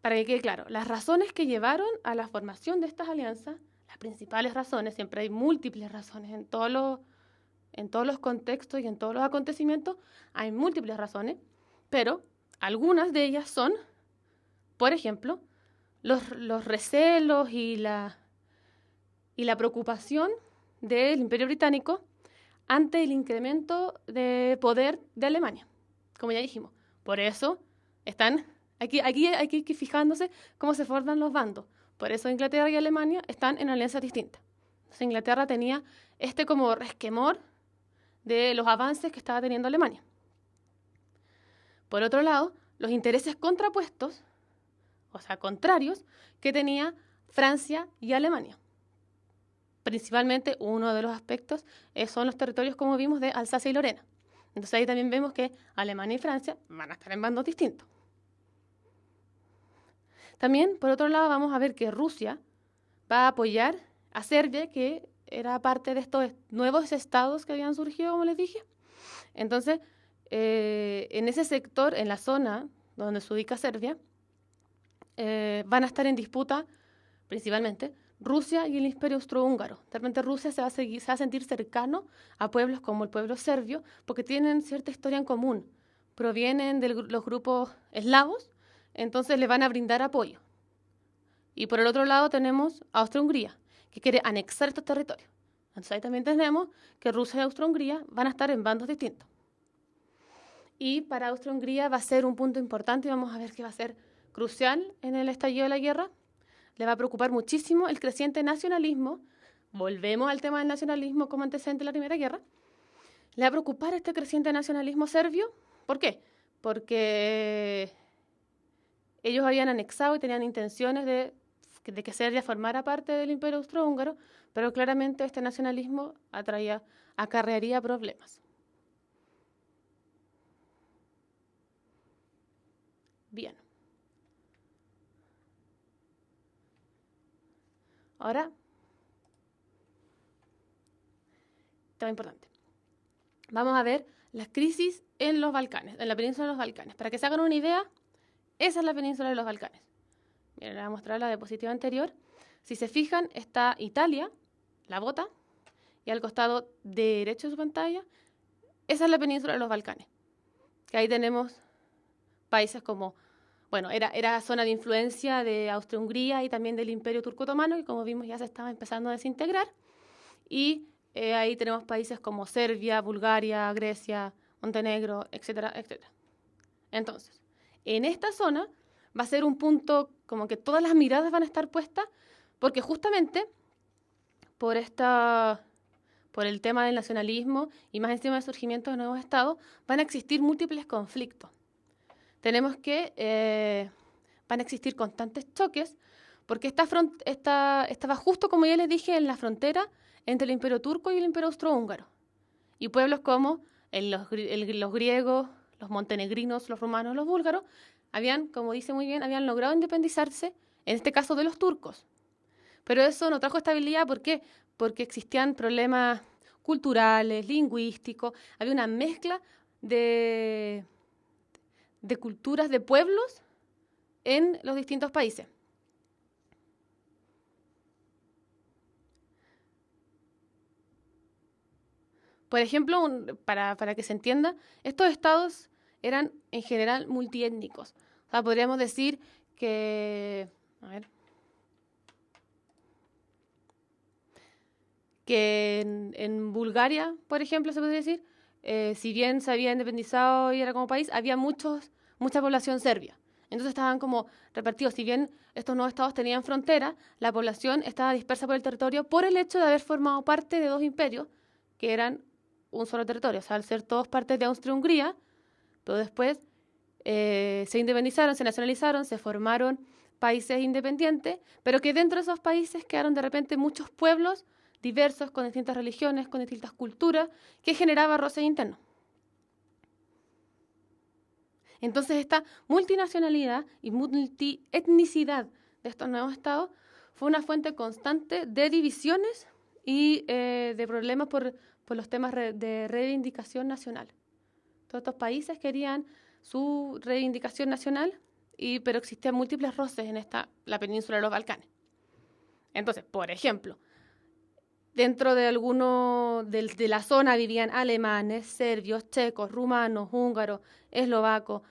[SPEAKER 1] para que quede claro, las razones que llevaron a la formación de estas alianzas, las principales razones, siempre hay múltiples razones en todos los contextos y en todos los acontecimientos, hay múltiples razones, pero algunas de ellas son, por ejemplo, los recelos y la preocupación del Imperio Británico ante el incremento de poder de Alemania, como ya dijimos. Por eso están, aquí hay que ir fijándose cómo se forman los bandos. Por eso Inglaterra y Alemania están en alianzas distintas. Entonces, Inglaterra tenía como resquemor de los avances que estaba teniendo Alemania. Por otro lado, los intereses contrapuestos, o sea, contrarios, que tenía Francia y Alemania. Principalmente uno de los aspectos son los territorios, como vimos, de Alsacia y Lorena. Entonces ahí también vemos que Alemania y Francia van a estar en bandos distintos. También, por otro lado, vamos a ver que Rusia va a apoyar a Serbia, que era parte de estos nuevos estados que habían surgido, como les dije. Entonces, en ese sector, en la zona donde se ubica Serbia, van a estar en disputa, principalmente, Rusia y el Imperio Austrohúngaro. De repente Rusia se va a sentir cercano a pueblos como el pueblo serbio porque tienen cierta historia en común. Provienen de los grupos eslavos, entonces le van a brindar apoyo. Y por el otro lado tenemos Austria-Hungría, que quiere anexar estos territorios. Entonces ahí también tenemos que Rusia y Austria-Hungría van a estar en bandos distintos. Y para Austria-Hungría va a ser un punto importante y vamos a ver que va a ser crucial en el estallido de la guerra. Le va a preocupar muchísimo el creciente nacionalismo. Volvemos al tema del nacionalismo como antecedente de la Primera Guerra. Le va a preocupar este creciente nacionalismo serbio. ¿Por qué? Porque ellos habían anexado y tenían intenciones de que Serbia formara parte del Imperio Austrohúngaro, pero claramente este nacionalismo acarrearía problemas. Bien. Ahora, tema importante. Vamos a ver las crisis en los Balcanes, en la península de los Balcanes. Para que se hagan una idea, esa es la península de los Balcanes. Miren, les voy a mostrar la diapositiva anterior. Si se fijan, está Italia, la bota, y al costado derecho de su pantalla, esa es la península de los Balcanes. Que ahí tenemos países como, bueno, era zona de influencia de Austria-Hungría y también del Imperio Turco Otomano, que como vimos ya se estaba empezando a desintegrar. Y ahí tenemos países como Serbia, Bulgaria, Grecia, Montenegro, etcétera, etcétera. Entonces, en esta zona va a ser un punto como que todas las miradas van a estar puestas porque justamente por el tema del nacionalismo y más encima del surgimiento de nuevos estados, van a existir múltiples conflictos. Tenemos que van a existir constantes choques porque estaba justo, como ya les dije, en la frontera entre el Imperio Turco y el Imperio Austrohúngaro. Y pueblos como los griegos, los montenegrinos, los romanos, los búlgaros, como dice muy bien, habían logrado independizarse, en este caso de los turcos. Pero eso no trajo estabilidad, ¿por qué? Porque existían problemas culturales, lingüísticos, había una mezcla de culturas, de pueblos en los distintos países. Por ejemplo, para que se entienda, estos estados eran en general multiétnicos. O sea, podríamos decir que, en Bulgaria, por ejemplo, se podría decir, si bien se había independizado y era como país, había mucha población serbia. Entonces estaban como repartidos. Si bien estos nuevos estados tenían frontera, la población estaba dispersa por el territorio por el hecho de haber formado parte de dos imperios que eran un solo territorio. O sea, al ser todos partes de Austria-Hungría, pero después se independizaron, se nacionalizaron, se formaron países independientes, pero que dentro de esos países quedaron de repente muchos pueblos diversos, con distintas religiones, con distintas culturas, que generaba roces internos. Entonces esta multinacionalidad y multietnicidad de estos nuevos estados fue una fuente constante de divisiones y de problemas por los temas de reivindicación nacional. Todos estos países querían su reivindicación nacional, pero existían múltiples roces en la península de los Balcanes. Entonces, por ejemplo, dentro de de la zona vivían alemanes, serbios, checos, rumanos, húngaros, eslovacos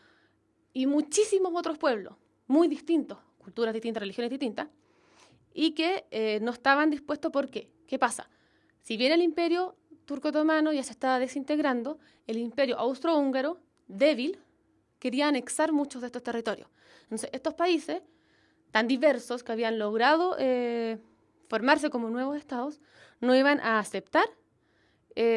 [SPEAKER 1] y muchísimos otros pueblos muy distintos, culturas distintas, religiones distintas, y que no estaban dispuestos. ¿Por qué? ¿Qué pasa? Si bien el imperio turco-otomano ya se estaba desintegrando, el imperio austrohúngaro, débil, quería anexar muchos de estos territorios. Entonces, estos países tan diversos que habían logrado formarse como nuevos estados, no iban a aceptar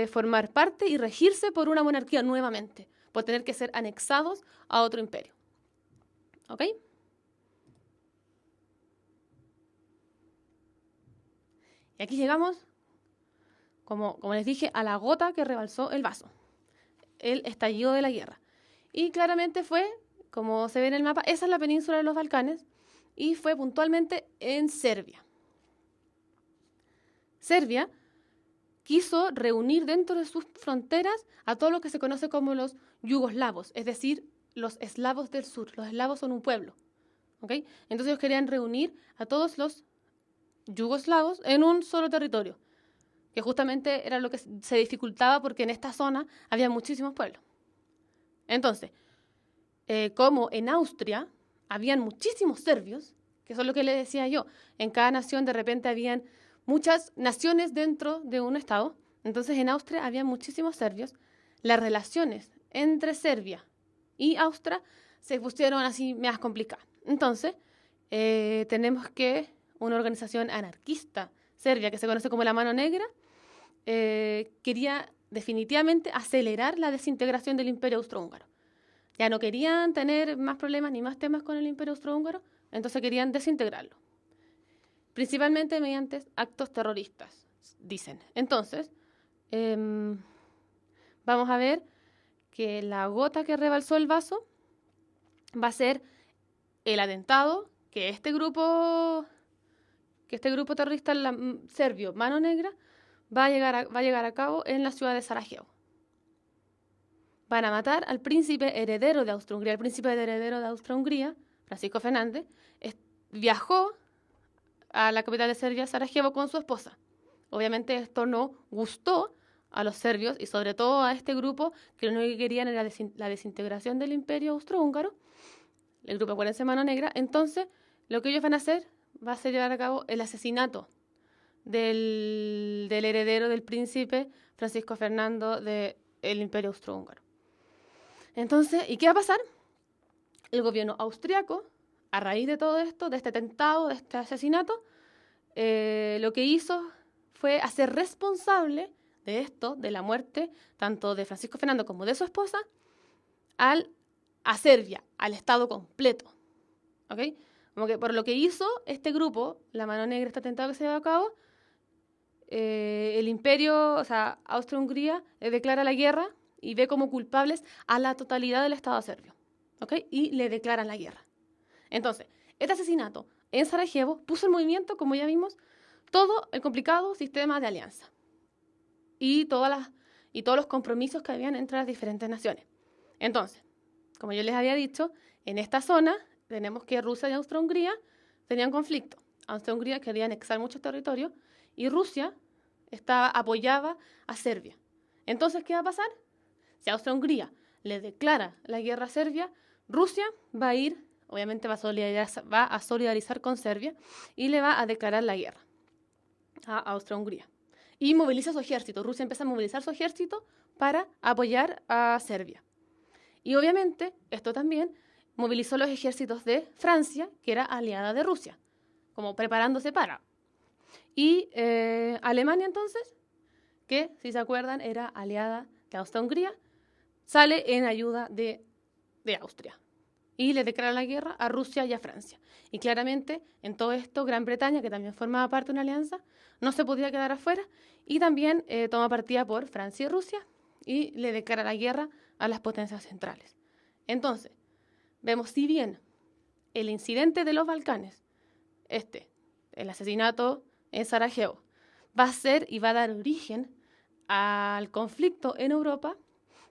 [SPEAKER 1] formar parte y regirse por una monarquía nuevamente, por tener que ser anexados a otro imperio. ¿Ok? Y aquí llegamos, como les dije, a la gota que rebalsó el vaso, el estallido de la guerra. Y claramente fue, como se ve en el mapa, esa es la península de los Balcanes, y fue puntualmente en Serbia. Serbia quiso reunir dentro de sus fronteras a todo lo que se conoce como los yugoslavos, es decir, los eslavos del sur. Los eslavos son un pueblo, ¿ok? Entonces ellos querían reunir a todos los yugoslavos en un solo territorio, que justamente era lo que se dificultaba porque en esta zona había muchísimos pueblos. Entonces, como en Austria habían muchísimos serbios, que eso es lo que les decía yo, en cada nación de repente habían muchas naciones dentro de un estado, entonces en Austria había muchísimos serbios, las relaciones entre Serbia y Austria se pusieron así más complicadas. Entonces, tenemos que una organización anarquista serbia que se conoce como la Mano Negra quería definitivamente acelerar la desintegración del Imperio Austrohúngaro. Ya no querían tener más problemas ni más temas con el Imperio Austrohúngaro, entonces querían desintegrarlo. Principalmente mediante actos terroristas, dicen. Entonces, vamos a ver que la gota que rebalsó el vaso va a ser el atentado que este grupo terrorista serbio, Mano Negra, va a llegar a cabo en la ciudad de Sarajevo. Van a matar al príncipe heredero de Austria-Hungría. El príncipe heredero de Austria-Hungría, Francisco Fernández, viajó a la capital de Serbia, Sarajevo, con su esposa. Obviamente esto no gustó a los serbios y sobre todo a este grupo que lo único que querían era la desintegración del imperio austrohúngaro, el grupo, acuérdense, Mano Negra. Entonces, lo que ellos van a hacer va a ser llevar a cabo el asesinato del heredero del príncipe Francisco Fernando del imperio austrohúngaro. Entonces, ¿y qué va a pasar? El gobierno austriaco, a raíz de todo esto, de este atentado, de este asesinato, lo que hizo fue hacer responsable de esto, de la muerte, tanto de Francisco Fernando como de su esposa, a Serbia, al Estado completo. ¿Ok? Como que por lo que hizo este grupo, la Mano Negra, este atentado que se llevó a cabo, el imperio, o sea, Austria-Hungría, declara la guerra y ve como culpables a la totalidad del Estado serbio. ¿Ok? Y le declaran la guerra. Entonces, este asesinato en Sarajevo puso en movimiento, como ya vimos, todo el complicado sistema de alianza y todos los compromisos que habían entre las diferentes naciones. Entonces, como yo les había dicho, en esta zona tenemos que Rusia y Austria-Hungría tenían conflicto. Austria-Hungría quería anexar muchos territorios y Rusia apoyaba a Serbia. Entonces, ¿qué va a pasar? Si Austria-Hungría le declara la guerra a Serbia, Rusia va a ir, obviamente va a solidarizar con Serbia y le va a declarar la guerra a Austria-Hungría. Y moviliza su ejército. Rusia empieza a movilizar su ejército para apoyar a Serbia. Y obviamente esto también movilizó los ejércitos de Francia, que era aliada de Rusia, como preparándose para. Y Alemania entonces, que si se acuerdan era aliada de Austria-Hungría, sale en ayuda de Austria y le declara la guerra a Rusia y a Francia. Y claramente en todo esto Gran Bretaña, que también formaba parte de una alianza, no se podía quedar afuera y también toma partida por Francia y Rusia y le declara la guerra a las potencias centrales. Entonces, vemos si bien el incidente de los Balcanes, el asesinato en Sarajevo, va a ser y va a dar origen al conflicto en Europa,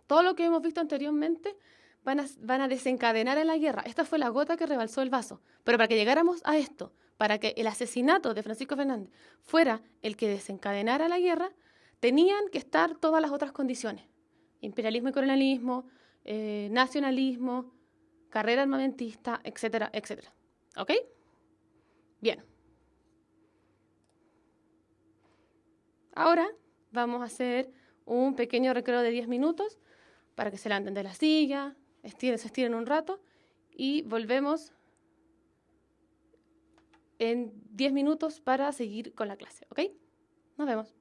[SPEAKER 1] todo lo que hemos visto anteriormente van a desencadenar en la guerra. Esta fue la gota que rebalsó el vaso. Pero para que llegáramos a esto, para que el asesinato de Francisco Fernández fuera el que desencadenara la guerra, tenían que estar todas las otras condiciones. Imperialismo y colonialismo, nacionalismo, carrera armamentista, etcétera, etcétera. ¿Ok? Bien. Ahora vamos a hacer un pequeño recreo de 10 minutos para que se levanten de la silla, se estiren un rato y volvemos en 10 minutos para seguir con la clase, ¿ok? Nos vemos.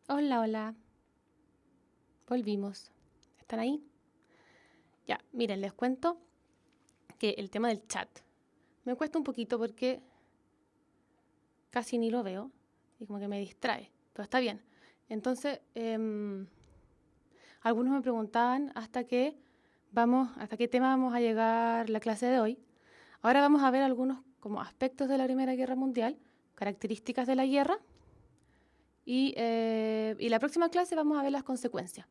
[SPEAKER 1] Hola, hola. Volvimos. ¿Están ahí? Ya, miren, les cuento que el tema del chat me cuesta un poquito porque casi ni lo veo y como que me distrae, pero está bien. Entonces, algunos me preguntaban hasta qué tema vamos a llegar la clase de hoy. Ahora vamos a ver algunos como aspectos de la Primera Guerra Mundial, características de la guerra y la próxima clase vamos a ver las consecuencias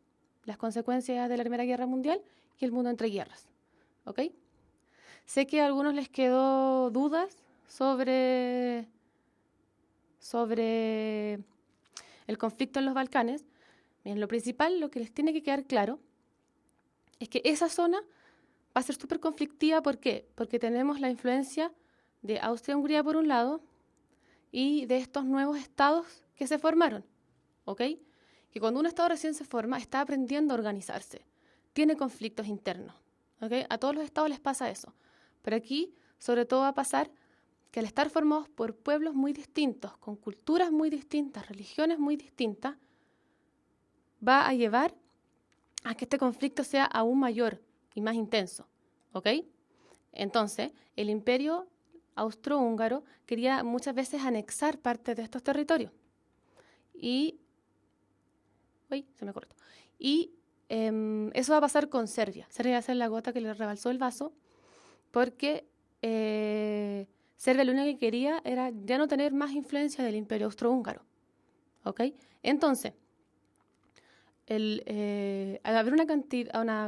[SPEAKER 1] de la Primera Guerra Mundial y el mundo entre guerras. ¿Ok? Sé que a algunos les quedó dudas sobre el conflicto en los Balcanes. Bien, lo principal, lo que les tiene que quedar claro, es que esa zona va a ser súper conflictiva. ¿Por qué? Porque tenemos la influencia de Austria-Hungría por un lado y de estos nuevos estados que se formaron. ¿Ok? Que cuando un estado recién se forma, está aprendiendo a organizarse. Tiene conflictos internos. ¿Ok? A todos los estados les pasa eso. Pero aquí, sobre todo, va a pasar que al estar formados por pueblos muy distintos, con culturas muy distintas, religiones muy distintas, va a llevar a que este conflicto sea aún mayor y más intenso. ¿Ok? Entonces, el imperio austrohúngaro quería muchas veces anexar parte de estos territorios. Y se me cortó. Y eso va a pasar con Serbia. Serbia va a ser la gota que le rebalsó el vaso porque Serbia lo único que quería era ya no tener más influencia del imperio austrohúngaro. ¿Ok? Entonces, al haber una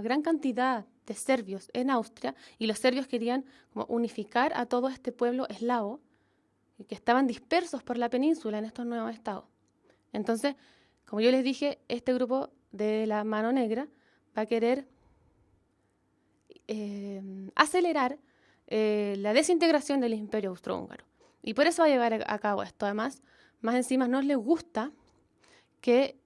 [SPEAKER 1] gran cantidad de serbios en Austria, y los serbios querían como unificar a todo este pueblo eslavo, que estaban dispersos por la península en estos nuevos estados. Entonces, como yo les dije, este grupo de la Mano Negra va a querer acelerar la desintegración del imperio austrohúngaro. Y por eso va a llevar a cabo esto. Además, más encima no les gusta que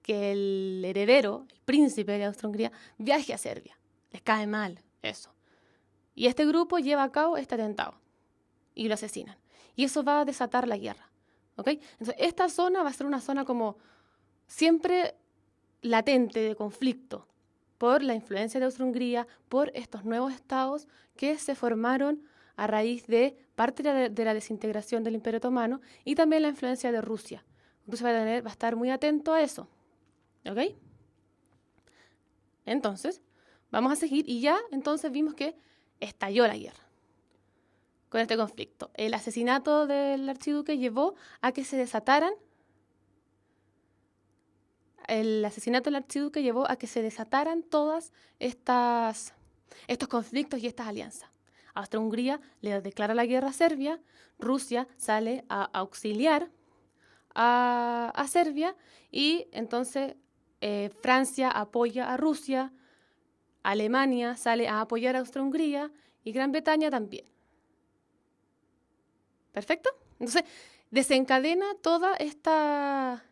[SPEAKER 1] el heredero, el príncipe de Austria-Hungría, viaje a Serbia. Les cae mal eso. Y este grupo lleva a cabo este atentado y lo asesinan. Y eso va a desatar la guerra. ¿Ok? Entonces, esta zona va a ser una zona como siempre latente de conflicto por la influencia de Austria-Hungría, por estos nuevos estados que se formaron a raíz de parte de la desintegración del Imperio Otomano y también la influencia de Rusia. Rusia va a estar muy atento a eso. ¿Ok? Entonces, vamos a seguir y ya entonces vimos que estalló la guerra con este conflicto. El asesinato del archiduque llevó a que se desataran todas estos conflictos y estas alianzas. Austria-Hungría le declara la guerra a Serbia, Rusia sale a auxiliar a Serbia y entonces Francia apoya a Rusia, Alemania sale a apoyar a Austria-Hungría y Gran Bretaña también. ¿Perfecto? Entonces, desencadena toda esta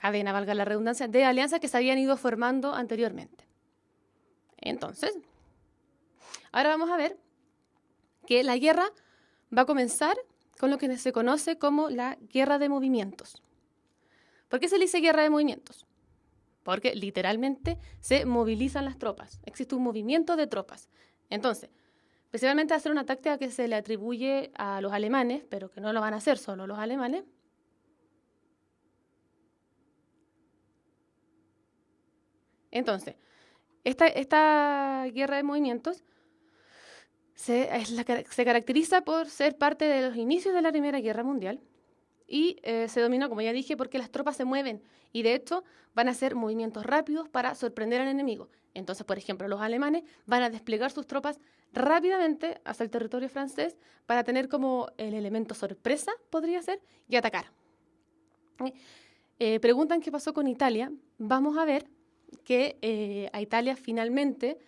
[SPEAKER 1] cadena, valga la redundancia, de alianzas que se habían ido formando anteriormente. Entonces, ahora vamos a ver que la guerra va a comenzar con lo que se conoce como la guerra de movimientos. ¿Por qué se le dice guerra de movimientos? Porque literalmente se movilizan las tropas. Existe un movimiento de tropas. Entonces, especialmente hacer una táctica que se le atribuye a los alemanes, pero que no lo van a hacer solo los alemanes. Entonces, esta guerra de movimientos se caracteriza por ser parte de los inicios de la Primera Guerra Mundial y se domina, como ya dije, porque las tropas se mueven y de hecho van a hacer movimientos rápidos para sorprender al enemigo. Entonces, por ejemplo, los alemanes van a desplegar sus tropas rápidamente hacia el territorio francés para tener como el elemento sorpresa, podría ser, y atacar. Preguntan qué pasó con Italia. Vamos a ver que a Italia finalmente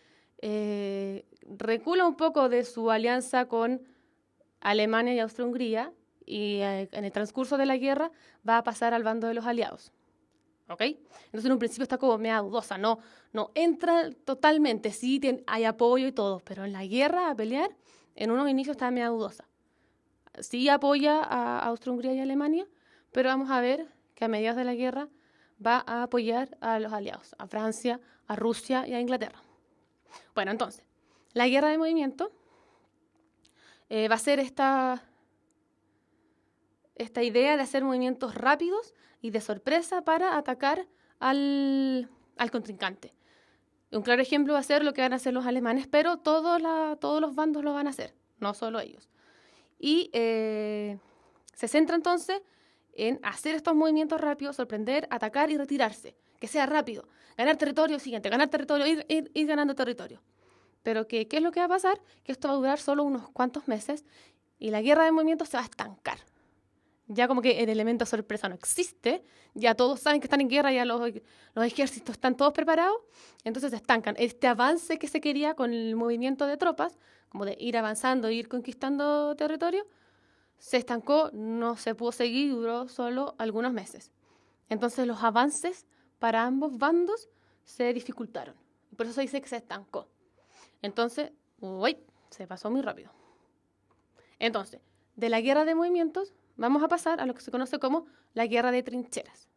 [SPEAKER 1] recula un poco de su alianza con Alemania y Austria-Hungría y en el transcurso de la guerra va a pasar al bando de los aliados. ¿Ok? Entonces en un principio está como media dudosa, no entra totalmente, sí hay apoyo y todo, pero en la guerra a pelear, en unos inicios está media dudosa. Sí apoya a Austria-Hungría y Alemania, pero vamos a ver que a mediados de la guerra va a apoyar a los aliados, a Francia, a Rusia y a Inglaterra. Bueno, entonces, la guerra de movimiento va a ser esta idea de hacer movimientos rápidos y de sorpresa para atacar al contrincante. Un claro ejemplo va a ser lo que van a hacer los alemanes, pero todos los bandos lo van a hacer, no solo ellos. Y se centra entonces en hacer estos movimientos rápidos, sorprender, atacar y retirarse. Que sea rápido. Ganar territorio, siguiente, ganar territorio, ir ganando territorio. Pero ¿qué es lo que va a pasar? Que esto va a durar solo unos cuantos meses y la guerra de movimientos se va a estancar. Ya como que el elemento sorpresa no existe, ya todos saben que están en guerra, ya los ejércitos están todos preparados, entonces se estancan. Este avance que se quería con el movimiento de tropas, como de ir avanzando, ir conquistando territorio, se estancó, no se pudo seguir, duró solo algunos meses. Entonces los avances para ambos bandos se dificultaron. Por eso se dice que se estancó. Entonces, se pasó muy rápido. Entonces, de la guerra de movimientos vamos a pasar a lo que se conoce como la guerra de trincheras.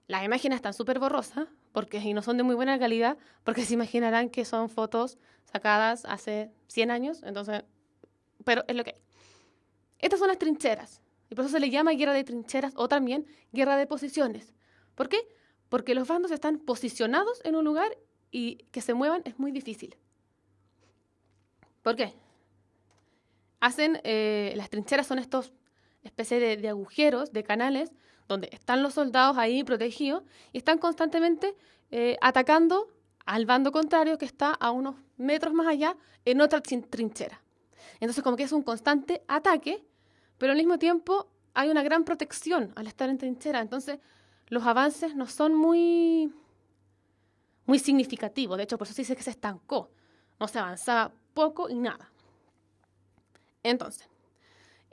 [SPEAKER 1] Las imágenes están súper borrosas y no son de muy buena calidad, porque se imaginarán que son fotos sacadas hace 100 años, entonces, pero es lo que hay. Estas son las trincheras, y por eso se le llama guerra de trincheras o también guerra de posiciones. ¿Por qué? Porque los bandos están posicionados en un lugar y que se muevan es muy difícil. ¿Por qué? Las trincheras son estos especie de agujeros, de canales, donde están los soldados ahí protegidos y están constantemente atacando al bando contrario que está a unos metros más allá en otra trinchera. Entonces como que es un constante ataque, pero al mismo tiempo hay una gran protección al estar en trinchera. Entonces los avances no son muy significativos. De hecho, por eso se dice que se estancó. No se avanzaba poco y nada. Entonces,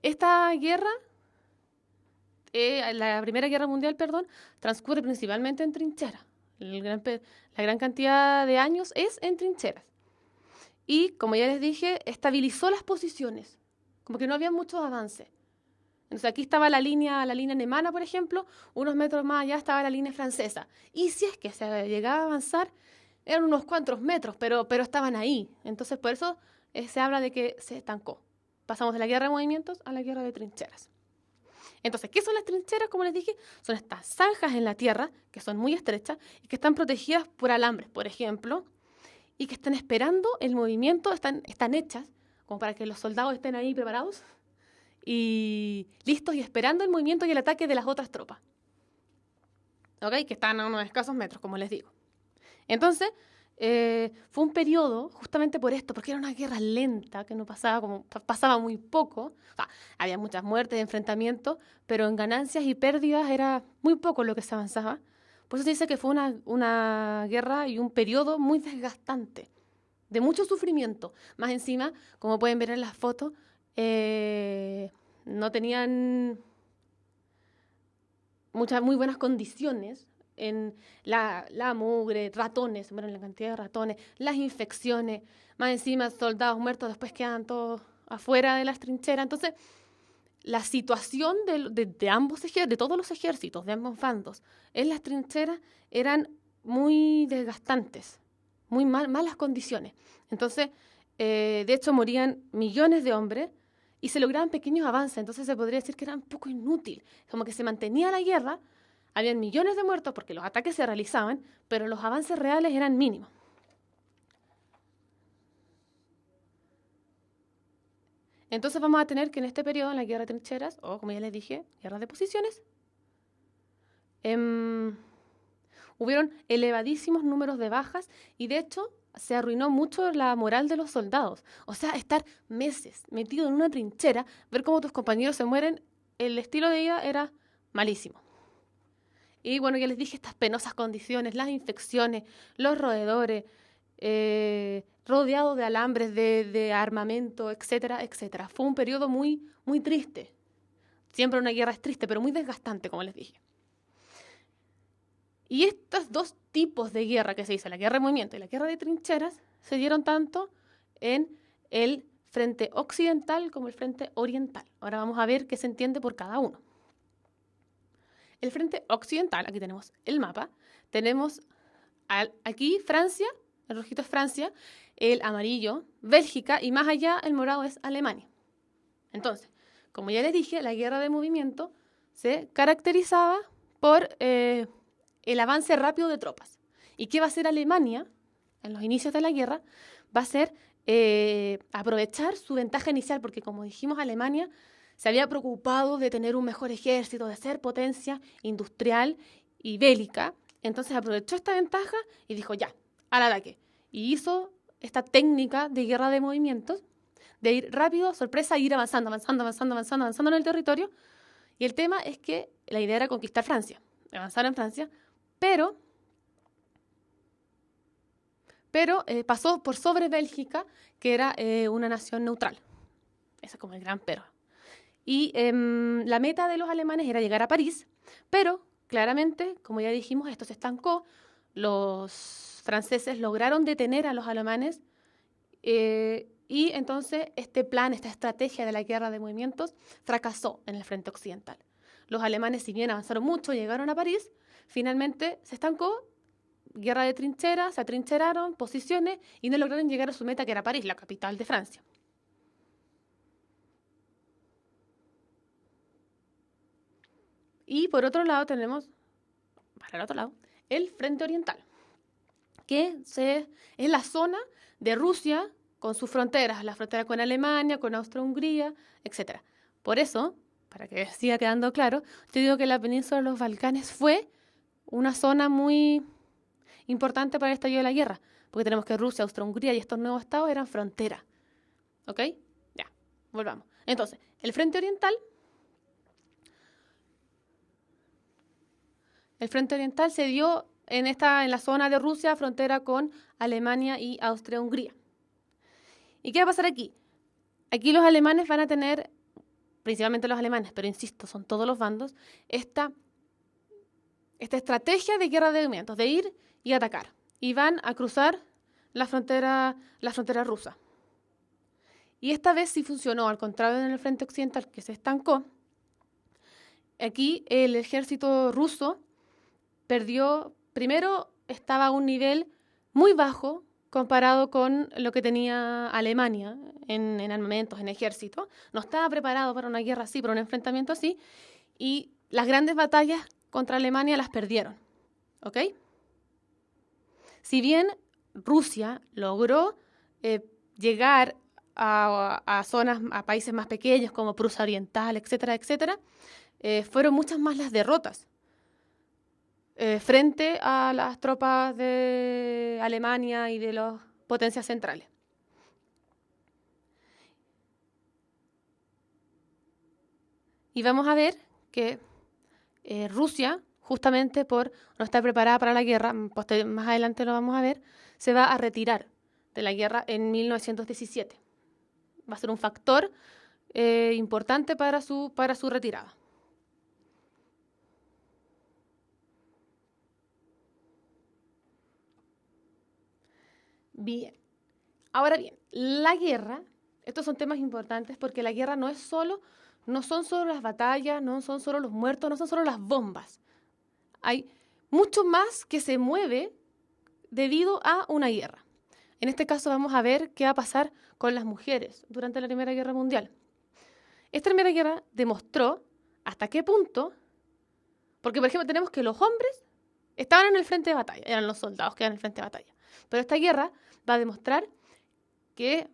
[SPEAKER 1] esta guerra, la Primera Guerra Mundial, transcurre principalmente en trincheras. La gran cantidad de años es en trincheras. Y, como ya les dije, estabilizó las posiciones. Como que no había muchos avances. Entonces aquí estaba la línea alemana, por ejemplo, unos metros más allá estaba la línea francesa. Y si es que se llegaba a avanzar, eran unos cuantos metros, pero estaban ahí. Entonces por eso se habla de que se estancó. Pasamos de la guerra de movimientos a la guerra de trincheras. Entonces, ¿qué son las trincheras? Como les dije, son estas zanjas en la tierra, que son muy estrechas y que están protegidas por alambres, por ejemplo, y que están esperando el movimiento, están hechas como para que los soldados estén ahí preparados y listos y esperando el movimiento y el ataque de las otras tropas. ¿Ok? Que están a unos escasos metros, como les digo. Entonces, fue un periodo, justamente por esto, porque era una guerra lenta, que no pasaba muy poco. O sea, había muchas muertes, enfrentamientos, pero en ganancias y pérdidas era muy poco lo que se avanzaba. Por eso se dice que fue una guerra y un periodo muy desgastante, de mucho sufrimiento. Más encima, como pueden ver en las fotos, no tenían muy buenas condiciones en la mugre, ratones, bueno, la cantidad de ratones, las infecciones, más encima soldados muertos, después quedan todos afuera de las trincheras. Entonces, la situación de ambos ejércitos, de todos los ejércitos, de ambos bandos, en las trincheras eran muy desgastantes, muy malas condiciones. Entonces, de hecho, morían millones de hombres y se lograban pequeños avances. Entonces, se podría decir que era un poco inútil. Como que se mantenía la guerra, habían millones de muertos porque los ataques se realizaban, pero los avances reales eran mínimos. Entonces vamos a tener que en este periodo, en la guerra de trincheras, o como ya les dije, guerra de posiciones, hubieron elevadísimos números de bajas y de hecho se arruinó mucho la moral de los soldados. O sea, estar meses metido en una trinchera, ver cómo tus compañeros se mueren, el estilo de vida era malísimo. Y bueno, ya les dije estas penosas condiciones, las infecciones, los roedores, rodeado de alambres, de armamento, etcétera, etcétera. Fue un periodo muy, muy triste. Siempre una guerra es triste, pero muy desgastante, como les dije. Y estos dos tipos de guerra que se dice, la guerra de movimiento y la guerra de trincheras, se dieron tanto en el frente occidental como el frente oriental. Ahora vamos a ver qué se entiende por cada uno. El frente occidental, aquí tenemos el mapa, tenemos aquí Francia, el rojito es Francia, el amarillo, Bélgica, y más allá el morado es Alemania. Entonces, como ya les dije, la guerra de movimiento se caracterizaba por el avance rápido de tropas. ¿Y qué va a hacer Alemania en los inicios de la guerra? Va a ser aprovechar su ventaja inicial, porque como dijimos, Alemania se había preocupado de tener un mejor ejército, de ser potencia industrial y bélica. Entonces aprovechó esta ventaja y dijo, ya, al ataque. Y hizo esta técnica de guerra de movimientos, de ir rápido, sorpresa, ir avanzando en el territorio. Y el tema es que la idea era conquistar Francia, avanzar en Francia, pero pasó por sobre Bélgica, que era una nación neutral. Ese es como el gran pero. Y la meta de los alemanes era llegar a París, pero claramente, como ya dijimos, esto se estancó. Los franceses lograron detener a los alemanes y entonces este plan, esta estrategia de la guerra de movimientos fracasó en el frente occidental. Los alemanes, si bien avanzaron mucho, llegaron a París, finalmente se estancó, guerra de trincheras, se atrincheraron, posiciones, y no lograron llegar a su meta, que era París, la capital de Francia. Y por otro lado tenemos, para el otro lado, el frente oriental, que es la zona de Rusia con sus fronteras, la frontera con Alemania, con Austria-Hungría, etc. Por eso, para que siga quedando claro, te digo que la península de los Balcanes fue una zona muy importante para el estallido de la guerra, porque tenemos que Rusia, Austria-Hungría y estos nuevos estados eran frontera. ¿Ok? Ya, volvamos. Entonces, el frente oriental se dio en la zona de Rusia, frontera con Alemania y Austria-Hungría. ¿Y qué va a pasar aquí? Aquí los alemanes van a tener, principalmente los alemanes, pero insisto, son todos los bandos, esta estrategia de guerra de movimientos, de ir y atacar. Y van a cruzar la frontera rusa. Y esta vez sí funcionó, al contrario en el frente occidental, que se estancó. Aquí el ejército ruso perdió, primero estaba a un nivel muy bajo comparado con lo que tenía Alemania en armamentos, en ejército. No estaba preparado para una guerra así, para un enfrentamiento así, y las grandes batallas contra Alemania las perdieron. ¿Ok? Si bien Rusia logró llegar a zonas, a países más pequeños como Prusia Oriental, etcétera, etcétera, fueron muchas más las derrotas frente a las tropas de Alemania y de las potencias centrales. Y vamos a ver que Rusia, justamente por no estar preparada para la guerra, más adelante lo vamos a ver, se va a retirar de la guerra en 1917. Va a ser un factor importante para su retirada. Bien. Ahora bien, la guerra, estos son temas importantes porque la guerra no son solo las batallas, no son solo los muertos, no son solo las bombas. Hay mucho más que se mueve debido a una guerra. En este caso vamos a ver qué va a pasar con las mujeres durante la Primera Guerra Mundial. Esta Primera Guerra demostró hasta qué punto, porque por ejemplo tenemos que los hombres estaban en el frente de batalla, eran los soldados que eran en el frente de batalla. Pero esta guerra va a demostrar que,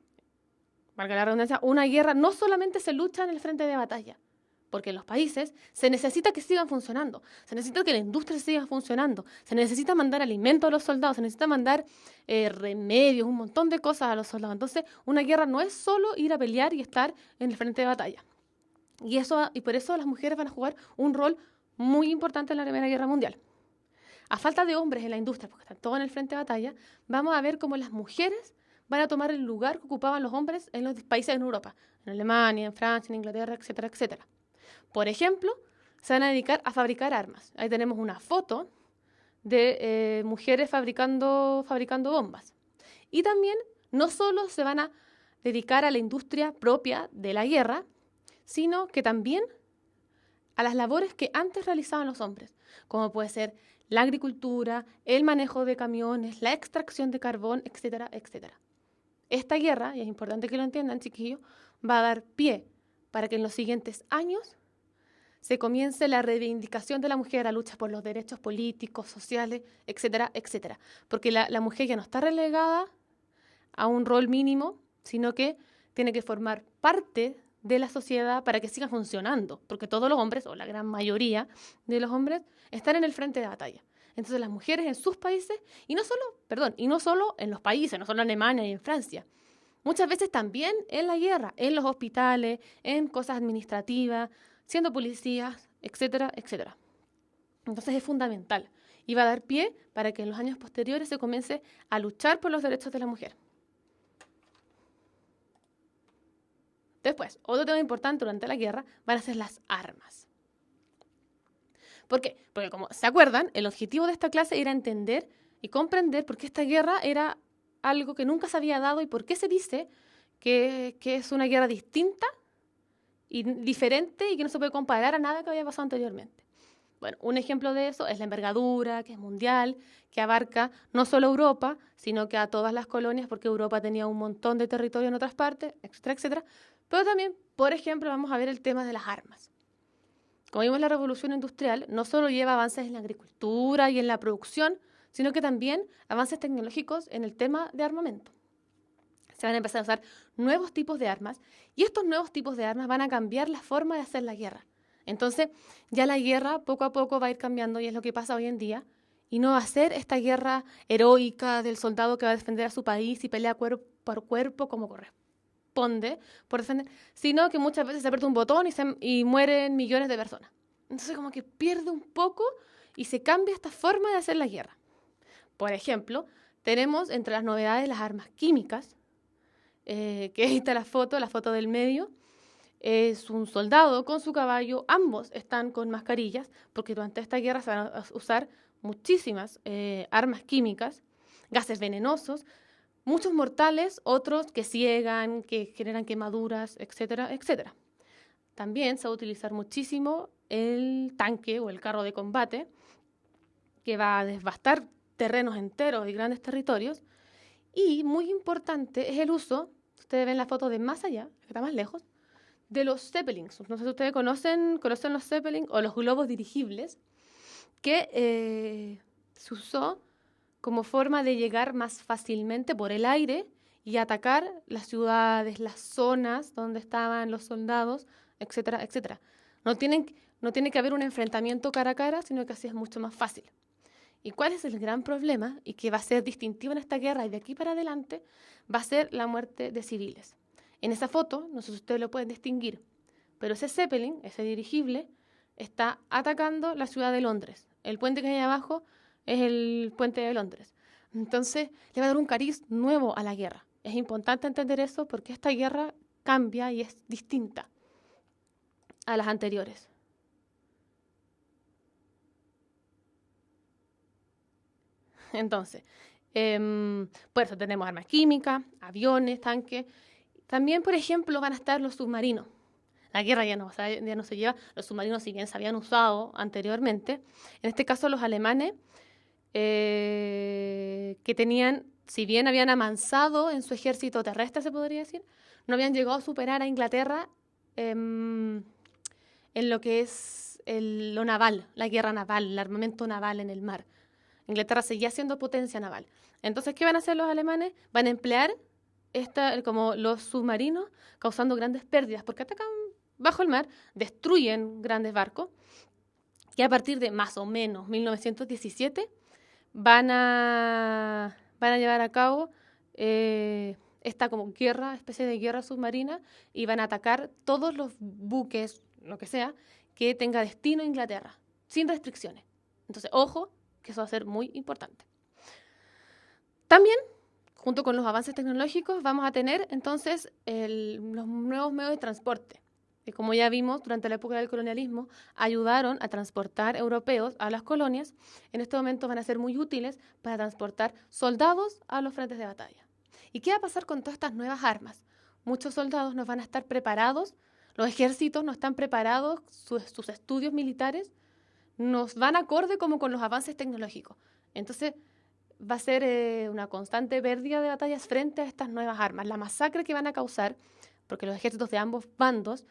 [SPEAKER 1] valga la redundancia, una guerra no solamente se lucha en el frente de batalla, porque en los países se necesita que sigan funcionando, se necesita que la industria siga funcionando, se necesita mandar alimentos a los soldados, se necesita mandar remedios, un montón de cosas a los soldados. Entonces, una guerra no es solo ir a pelear y estar en el frente de batalla. Y por eso las mujeres van a jugar un rol muy importante en la Primera Guerra Mundial. A falta de hombres en la industria, porque están todos en el frente de batalla, vamos a ver cómo las mujeres van a tomar el lugar que ocupaban los hombres en los países en Europa, en Alemania, en Francia, en Inglaterra, etcétera, etcétera. Por ejemplo, se van a dedicar a fabricar armas. Ahí tenemos una foto de mujeres fabricando bombas. Y también no solo se van a dedicar a la industria propia de la guerra, sino que también a las labores que antes realizaban los hombres, como puede ser la agricultura, el manejo de camiones, la extracción de carbón, etcétera, etcétera. Esta guerra, y es importante que lo entiendan, chiquillos, va a dar pie para que en los siguientes años se comience la reivindicación de la mujer, la lucha por los derechos políticos, sociales, etcétera, etcétera. Porque la mujer ya no está relegada a un rol mínimo, sino que tiene que formar parte de la sociedad para que siga funcionando, porque todos los hombres, o la gran mayoría de los hombres, están en el frente de batalla. Entonces las mujeres en sus países, y no solo en los países, no solo en Alemania y en Francia, muchas veces también en la guerra, en los hospitales, en cosas administrativas, siendo policías, etcétera, etcétera. Entonces es fundamental y va a dar pie para que en los años posteriores se comience a luchar por los derechos de la mujer. Después, otro tema importante durante la guerra van a ser las armas. ¿Por qué? Porque como se acuerdan, el objetivo de esta clase era entender y comprender por qué esta guerra era algo que nunca se había dado y por qué se dice que es una guerra distinta y diferente y que no se puede comparar a nada que había pasado anteriormente. Bueno, un ejemplo de eso es la envergadura, que es mundial, que abarca no solo Europa, sino que a todas las colonias, porque Europa tenía un montón de territorio en otras partes, etcétera, etcétera. Pero también, por ejemplo, vamos a ver el tema de las armas. Como vimos, la revolución industrial no solo lleva avances en la agricultura y en la producción, sino que también avances tecnológicos en el tema de armamento. Se van a empezar a usar nuevos tipos de armas y estos nuevos tipos de armas van a cambiar la forma de hacer la guerra. Entonces, ya la guerra poco a poco va a ir cambiando y es lo que pasa hoy en día. Y no va a ser esta guerra heroica del soldado que va a defender a su país y pelea cuerpo por cuerpo como corresponde por defender, sino que muchas veces se aprieta un botón y mueren millones de personas. Entonces, como que pierde un poco y se cambia esta forma de hacer la guerra. Por ejemplo, tenemos entre las novedades las armas químicas, que ahí está la foto del medio. Es un soldado con su caballo, ambos están con mascarillas, porque durante esta guerra se van a usar muchísimas armas químicas, gases venenosos, muchos mortales, otros que ciegan, que generan quemaduras, etcétera, etcétera. También se va a utilizar muchísimo el tanque o el carro de combate, que va a devastar terrenos enteros y grandes territorios. Y muy importante es el uso, ustedes ven la foto de más allá, que está más lejos, de los Zeppelins. No sé si ustedes conocen los Zeppelins o los globos dirigibles, que se usó como forma de llegar más fácilmente por el aire y atacar las ciudades, las zonas donde estaban los soldados, etcétera, etcétera. No tiene que haber un enfrentamiento cara a cara, sino que así es mucho más fácil. ¿Y cuál es el gran problema? Y que va a ser distintivo en esta guerra y de aquí para adelante, va a ser la muerte de civiles. En esa foto, no sé si ustedes lo pueden distinguir, pero ese Zeppelin, ese dirigible, está atacando la ciudad de Londres. El puente que hay abajo es el puente de Londres. Entonces, le va a dar un cariz nuevo a la guerra. Es importante entender eso porque esta guerra cambia y es distinta a las anteriores. Entonces, por eso tenemos armas químicas, aviones, tanques. También, por ejemplo, van a estar los submarinos. La guerra ya no se lleva. Los submarinos, si bien se habían usado anteriormente, en este caso los alemanes, que tenían, si bien habían avanzado en su ejército terrestre, se podría decir, no habían llegado a superar a Inglaterra en lo que es lo naval, la guerra naval, el armamento naval en el mar. Inglaterra seguía siendo potencia naval. Entonces, ¿qué van a hacer los alemanes? Van a emplear como los submarinos, causando grandes pérdidas, porque atacan bajo el mar, destruyen grandes barcos, y a partir de más o menos 1917 van a llevar a cabo esta como especie de guerra submarina, y van a atacar todos los buques, lo que sea, que tenga destino a Inglaterra, sin restricciones. Entonces, ojo, que eso va a ser muy importante. También, junto con los avances tecnológicos, vamos a tener entonces los nuevos medios de transporte, que como ya vimos durante la época del colonialismo, ayudaron a transportar europeos a las colonias. En este momento van a ser muy útiles para transportar soldados a los frentes de batalla. ¿Y qué va a pasar con todas estas nuevas armas? Muchos soldados no van a estar preparados, Los ejércitos no están preparados, sus estudios militares nos van acorde como con los avances tecnológicos. Entonces, va a ser una constante pérdida de batallas frente a estas nuevas armas. La masacre que van a causar, porque los ejércitos de ambos bandos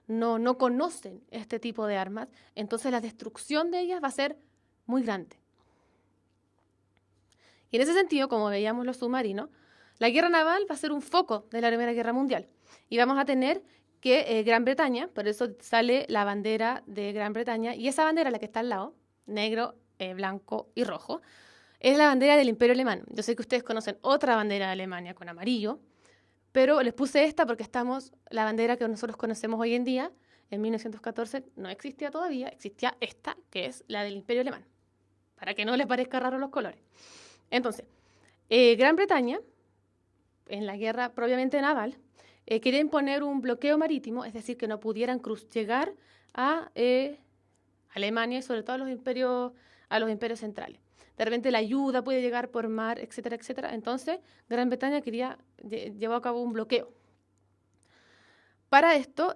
[SPEAKER 1] no conocen este tipo de armas, entonces la destrucción de ellas va a ser muy grande. Y en ese sentido, como veíamos los submarinos, la guerra naval va a ser un foco de la Primera Guerra Mundial. Y vamos a tener que Gran Bretaña, por eso sale la bandera de Gran Bretaña, y esa bandera, la que está al lado, negro, blanco y rojo, es la bandera del Imperio Alemán. Yo sé que ustedes conocen otra bandera de Alemania con amarillo, pero les puse esta porque la bandera que nosotros conocemos hoy en día, en 1914, no existía todavía, existía esta, que es la del Imperio Alemán, para que no les parezca raro los colores. Entonces, Gran Bretaña, en la guerra propiamente naval, quería imponer un bloqueo marítimo, es decir, que no pudieran llegar a Alemania y sobre todo a los imperios centrales. De repente la ayuda puede llegar por mar, etcétera, etcétera. Entonces, Gran Bretaña llevó a cabo un bloqueo. Para esto,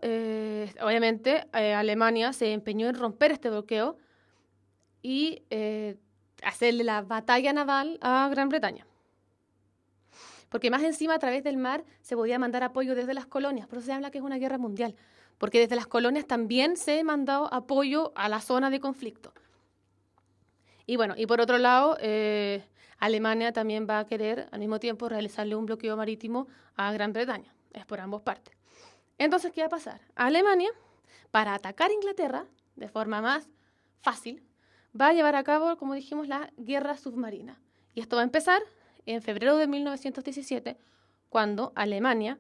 [SPEAKER 1] obviamente, Alemania se empeñó en romper este bloqueo y hacerle la batalla naval a Gran Bretaña. Porque más encima, a través del mar, se podía mandar apoyo desde las colonias. Por eso se habla que es una guerra mundial. Porque desde las colonias también se mandó apoyo a la zona de conflicto. Y bueno, y por otro lado, Alemania también va a querer al mismo tiempo realizarle un bloqueo marítimo a Gran Bretaña. Es por ambas partes. Entonces, ¿qué va a pasar? Alemania, para atacar Inglaterra de forma más fácil, va a llevar a cabo, como dijimos, la guerra submarina. Y esto va a empezar en febrero de 1917, cuando Alemania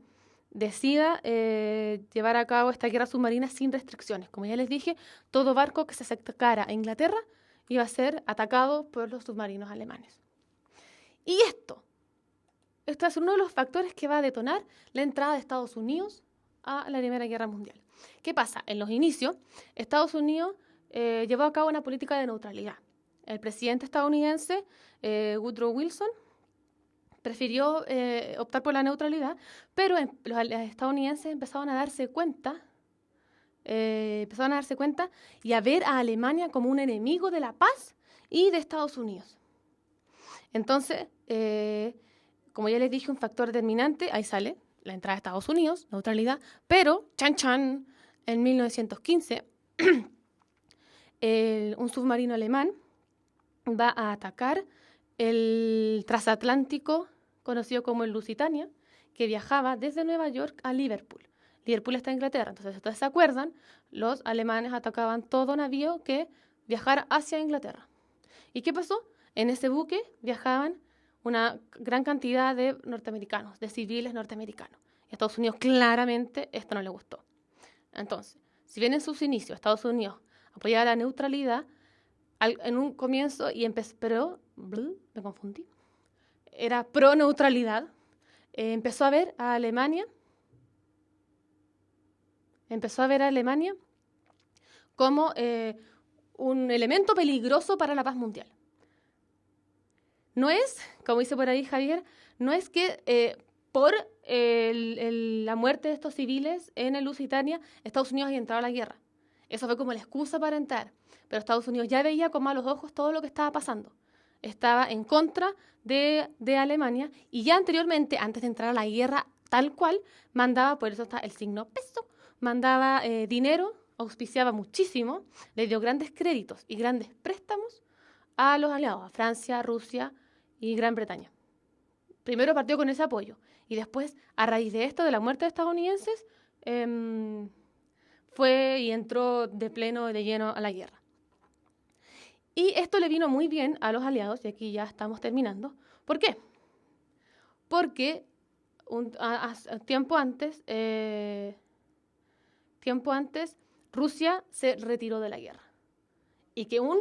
[SPEAKER 1] decida llevar a cabo esta guerra submarina sin restricciones. Como ya les dije, todo barco que se acercara a Inglaterra iba a ser atacado por los submarinos alemanes. Y esto es uno de los factores que va a detonar la entrada de Estados Unidos a la Primera Guerra Mundial. ¿Qué pasa? En los inicios, Estados Unidos llevó a cabo una política de neutralidad. El presidente estadounidense, Woodrow Wilson, prefirió optar por la neutralidad, pero los estadounidenses empezaron a darse cuenta y a ver a Alemania como un enemigo de la paz y de Estados Unidos. Entonces, como ya les dije, un factor determinante, ahí sale la entrada de Estados Unidos, neutralidad, pero, en 1915, un submarino alemán va a atacar el transatlántico conocido como el Lusitania, que viajaba desde Nueva York a Liverpool. Liverpool está en Inglaterra, entonces, si ustedes se acuerdan, los alemanes atacaban todo navío que viajara hacia Inglaterra. ¿Y qué pasó? En ese buque viajaban una gran cantidad de norteamericanos, de civiles norteamericanos. Y a Estados Unidos claramente esto no le gustó. Entonces, si bien en sus inicios Estados Unidos apoyaba la neutralidad, en un comienzo, pero me confundí, era pro-neutralidad, empezó a ver a Alemania como un elemento peligroso para la paz mundial. No es, como dice por ahí Javier, no es que por la muerte de estos civiles en el Lusitania, Estados Unidos haya entrado a la guerra. Eso fue como la excusa para entrar. Pero Estados Unidos ya veía con malos ojos todo lo que estaba pasando. Estaba en contra de Alemania y ya anteriormente, antes de entrar a la guerra tal cual, mandaba, por eso está el signo peso, mandaba dinero, auspiciaba muchísimo, le dio grandes créditos y grandes préstamos a los aliados, a Francia, Rusia y Gran Bretaña. Primero partió con ese apoyo y después, a raíz de esto, de la muerte de estadounidenses, fue y entró de lleno a la guerra. Y esto le vino muy bien a los aliados, y aquí ya estamos terminando. ¿Por qué? Porque tiempo antes, Rusia se retiró de la guerra. Y que un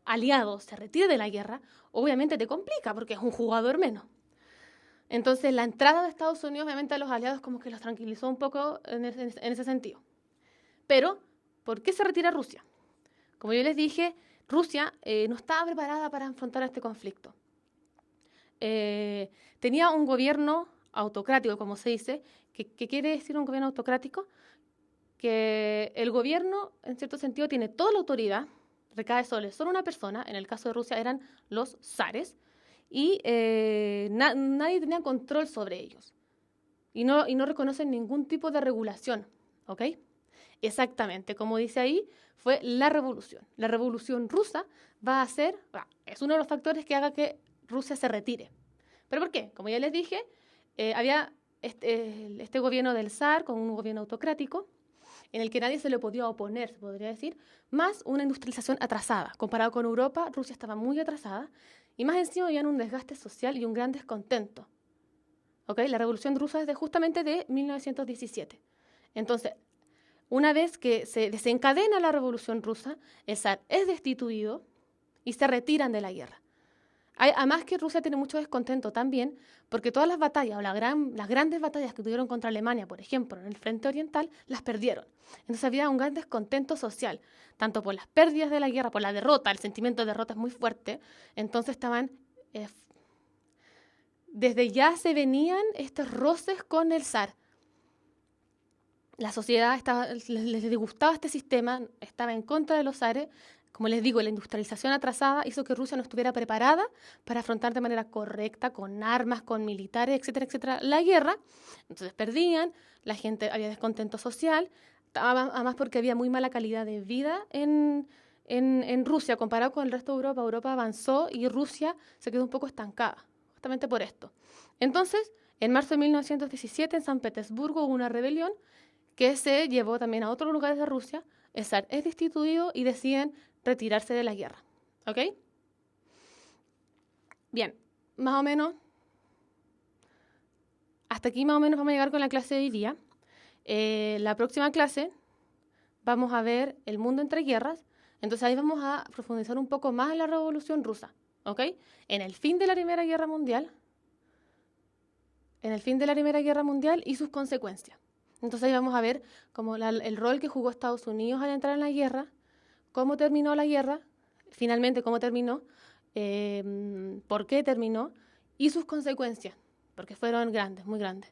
[SPEAKER 1] aliado se retire de la guerra, obviamente te complica, porque es un jugador menos. Entonces, la entrada de Estados Unidos, obviamente, a los aliados como que los tranquilizó un poco en ese sentido. Pero, ¿por qué se retira Rusia? Como yo les dije, Rusia no estaba preparada para enfrentar este conflicto. Tenía un gobierno autocrático, como se dice. ¿Qué quiere decir un gobierno autocrático? que el gobierno, en cierto sentido, tiene toda la autoridad, recae sobre solo una persona, en el caso de Rusia eran los zares, y nadie tenía control sobre ellos. Y no reconocen ningún tipo de regulación, ¿ok? Exactamente, como dice ahí, fue la revolución. La revolución rusa va a ser, es uno de los factores que haga que Rusia se retire. ¿Pero por qué? Como ya les dije, había este gobierno del zar con un gobierno autocrático en el que nadie se le podía oponer, se podría decir, más una industrialización atrasada. Comparado con Europa, Rusia estaba muy atrasada y más encima había un desgaste social y un gran descontento. ¿Okay? La revolución rusa es justamente de 1917. Entonces, una vez que se desencadena la revolución rusa, el zar es destituido y se retiran de la guerra. Además que Rusia tiene mucho descontento también, porque todas las batallas o las grandes batallas que tuvieron contra Alemania, por ejemplo, en el frente oriental, las perdieron. Entonces había un gran descontento social, tanto por las pérdidas de la guerra, por la derrota, el sentimiento de derrota es muy fuerte. Entonces estaban, desde ya se venían estos roces con el zar. La sociedad les disgustaba este sistema, estaba en contra de los zares. Como les digo, la industrialización atrasada hizo que Rusia no estuviera preparada para afrontar de manera correcta, con armas, con militares, etcétera, etcétera, la guerra. Entonces perdían, la gente, había descontento social, además porque había muy mala calidad de vida en Rusia comparado con el resto de Europa. Europa avanzó y Rusia se quedó un poco estancada, justamente por esto. Entonces, en marzo de 1917, en San Petersburgo hubo una rebelión que se llevó también a otros lugares de Rusia. El zar es destituido y deciden retirarse de la guerra. ¿Ok? Bien, más o menos, hasta aquí más o menos vamos a llegar con la clase de hoy día. La próxima clase vamos a ver el mundo entre guerras. Entonces ahí vamos a profundizar un poco más en la Revolución Rusa. ¿Ok? En el fin de la Primera Guerra Mundial. En el fin de la Primera Guerra Mundial y sus consecuencias. Entonces ahí vamos a ver como el rol que jugó Estados Unidos al entrar en la guerra, cómo terminó la guerra, finalmente cómo terminó, por qué terminó y sus consecuencias, porque fueron grandes, muy grandes.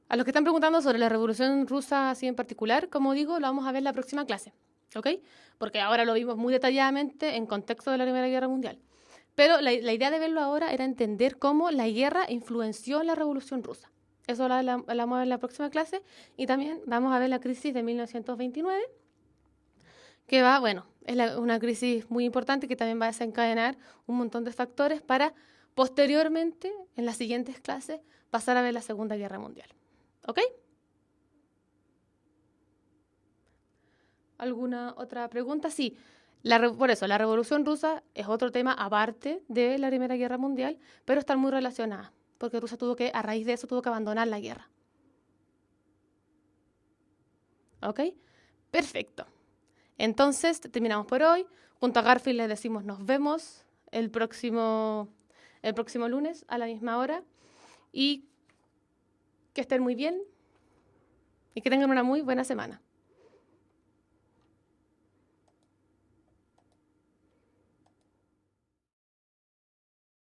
[SPEAKER 1] A los que están preguntando sobre la Revolución Rusa así en particular, como digo, lo vamos a ver en la próxima clase, ¿ok? Porque ahora lo vimos muy detalladamente en contexto de la Primera Guerra Mundial. Pero la idea de verlo ahora era entender cómo la guerra influenció la Revolución Rusa. Eso lo vamos a ver en la próxima clase. Y también vamos a ver la crisis de 1929, que va, bueno, es una crisis muy importante que también va a desencadenar un montón de factores para posteriormente, en las siguientes clases, pasar a ver la Segunda Guerra Mundial. ¿Ok? ¿Alguna otra pregunta? Sí. Por eso, la Revolución Rusa es otro tema aparte de la Primera Guerra Mundial, pero están muy relacionadas, porque Rusia a raíz de eso, tuvo que abandonar la guerra. ¿Ok? Perfecto. Entonces, terminamos por hoy. Junto a Garfield les decimos nos vemos el próximo lunes a la misma hora. Y que estén muy bien y que tengan una muy buena semana.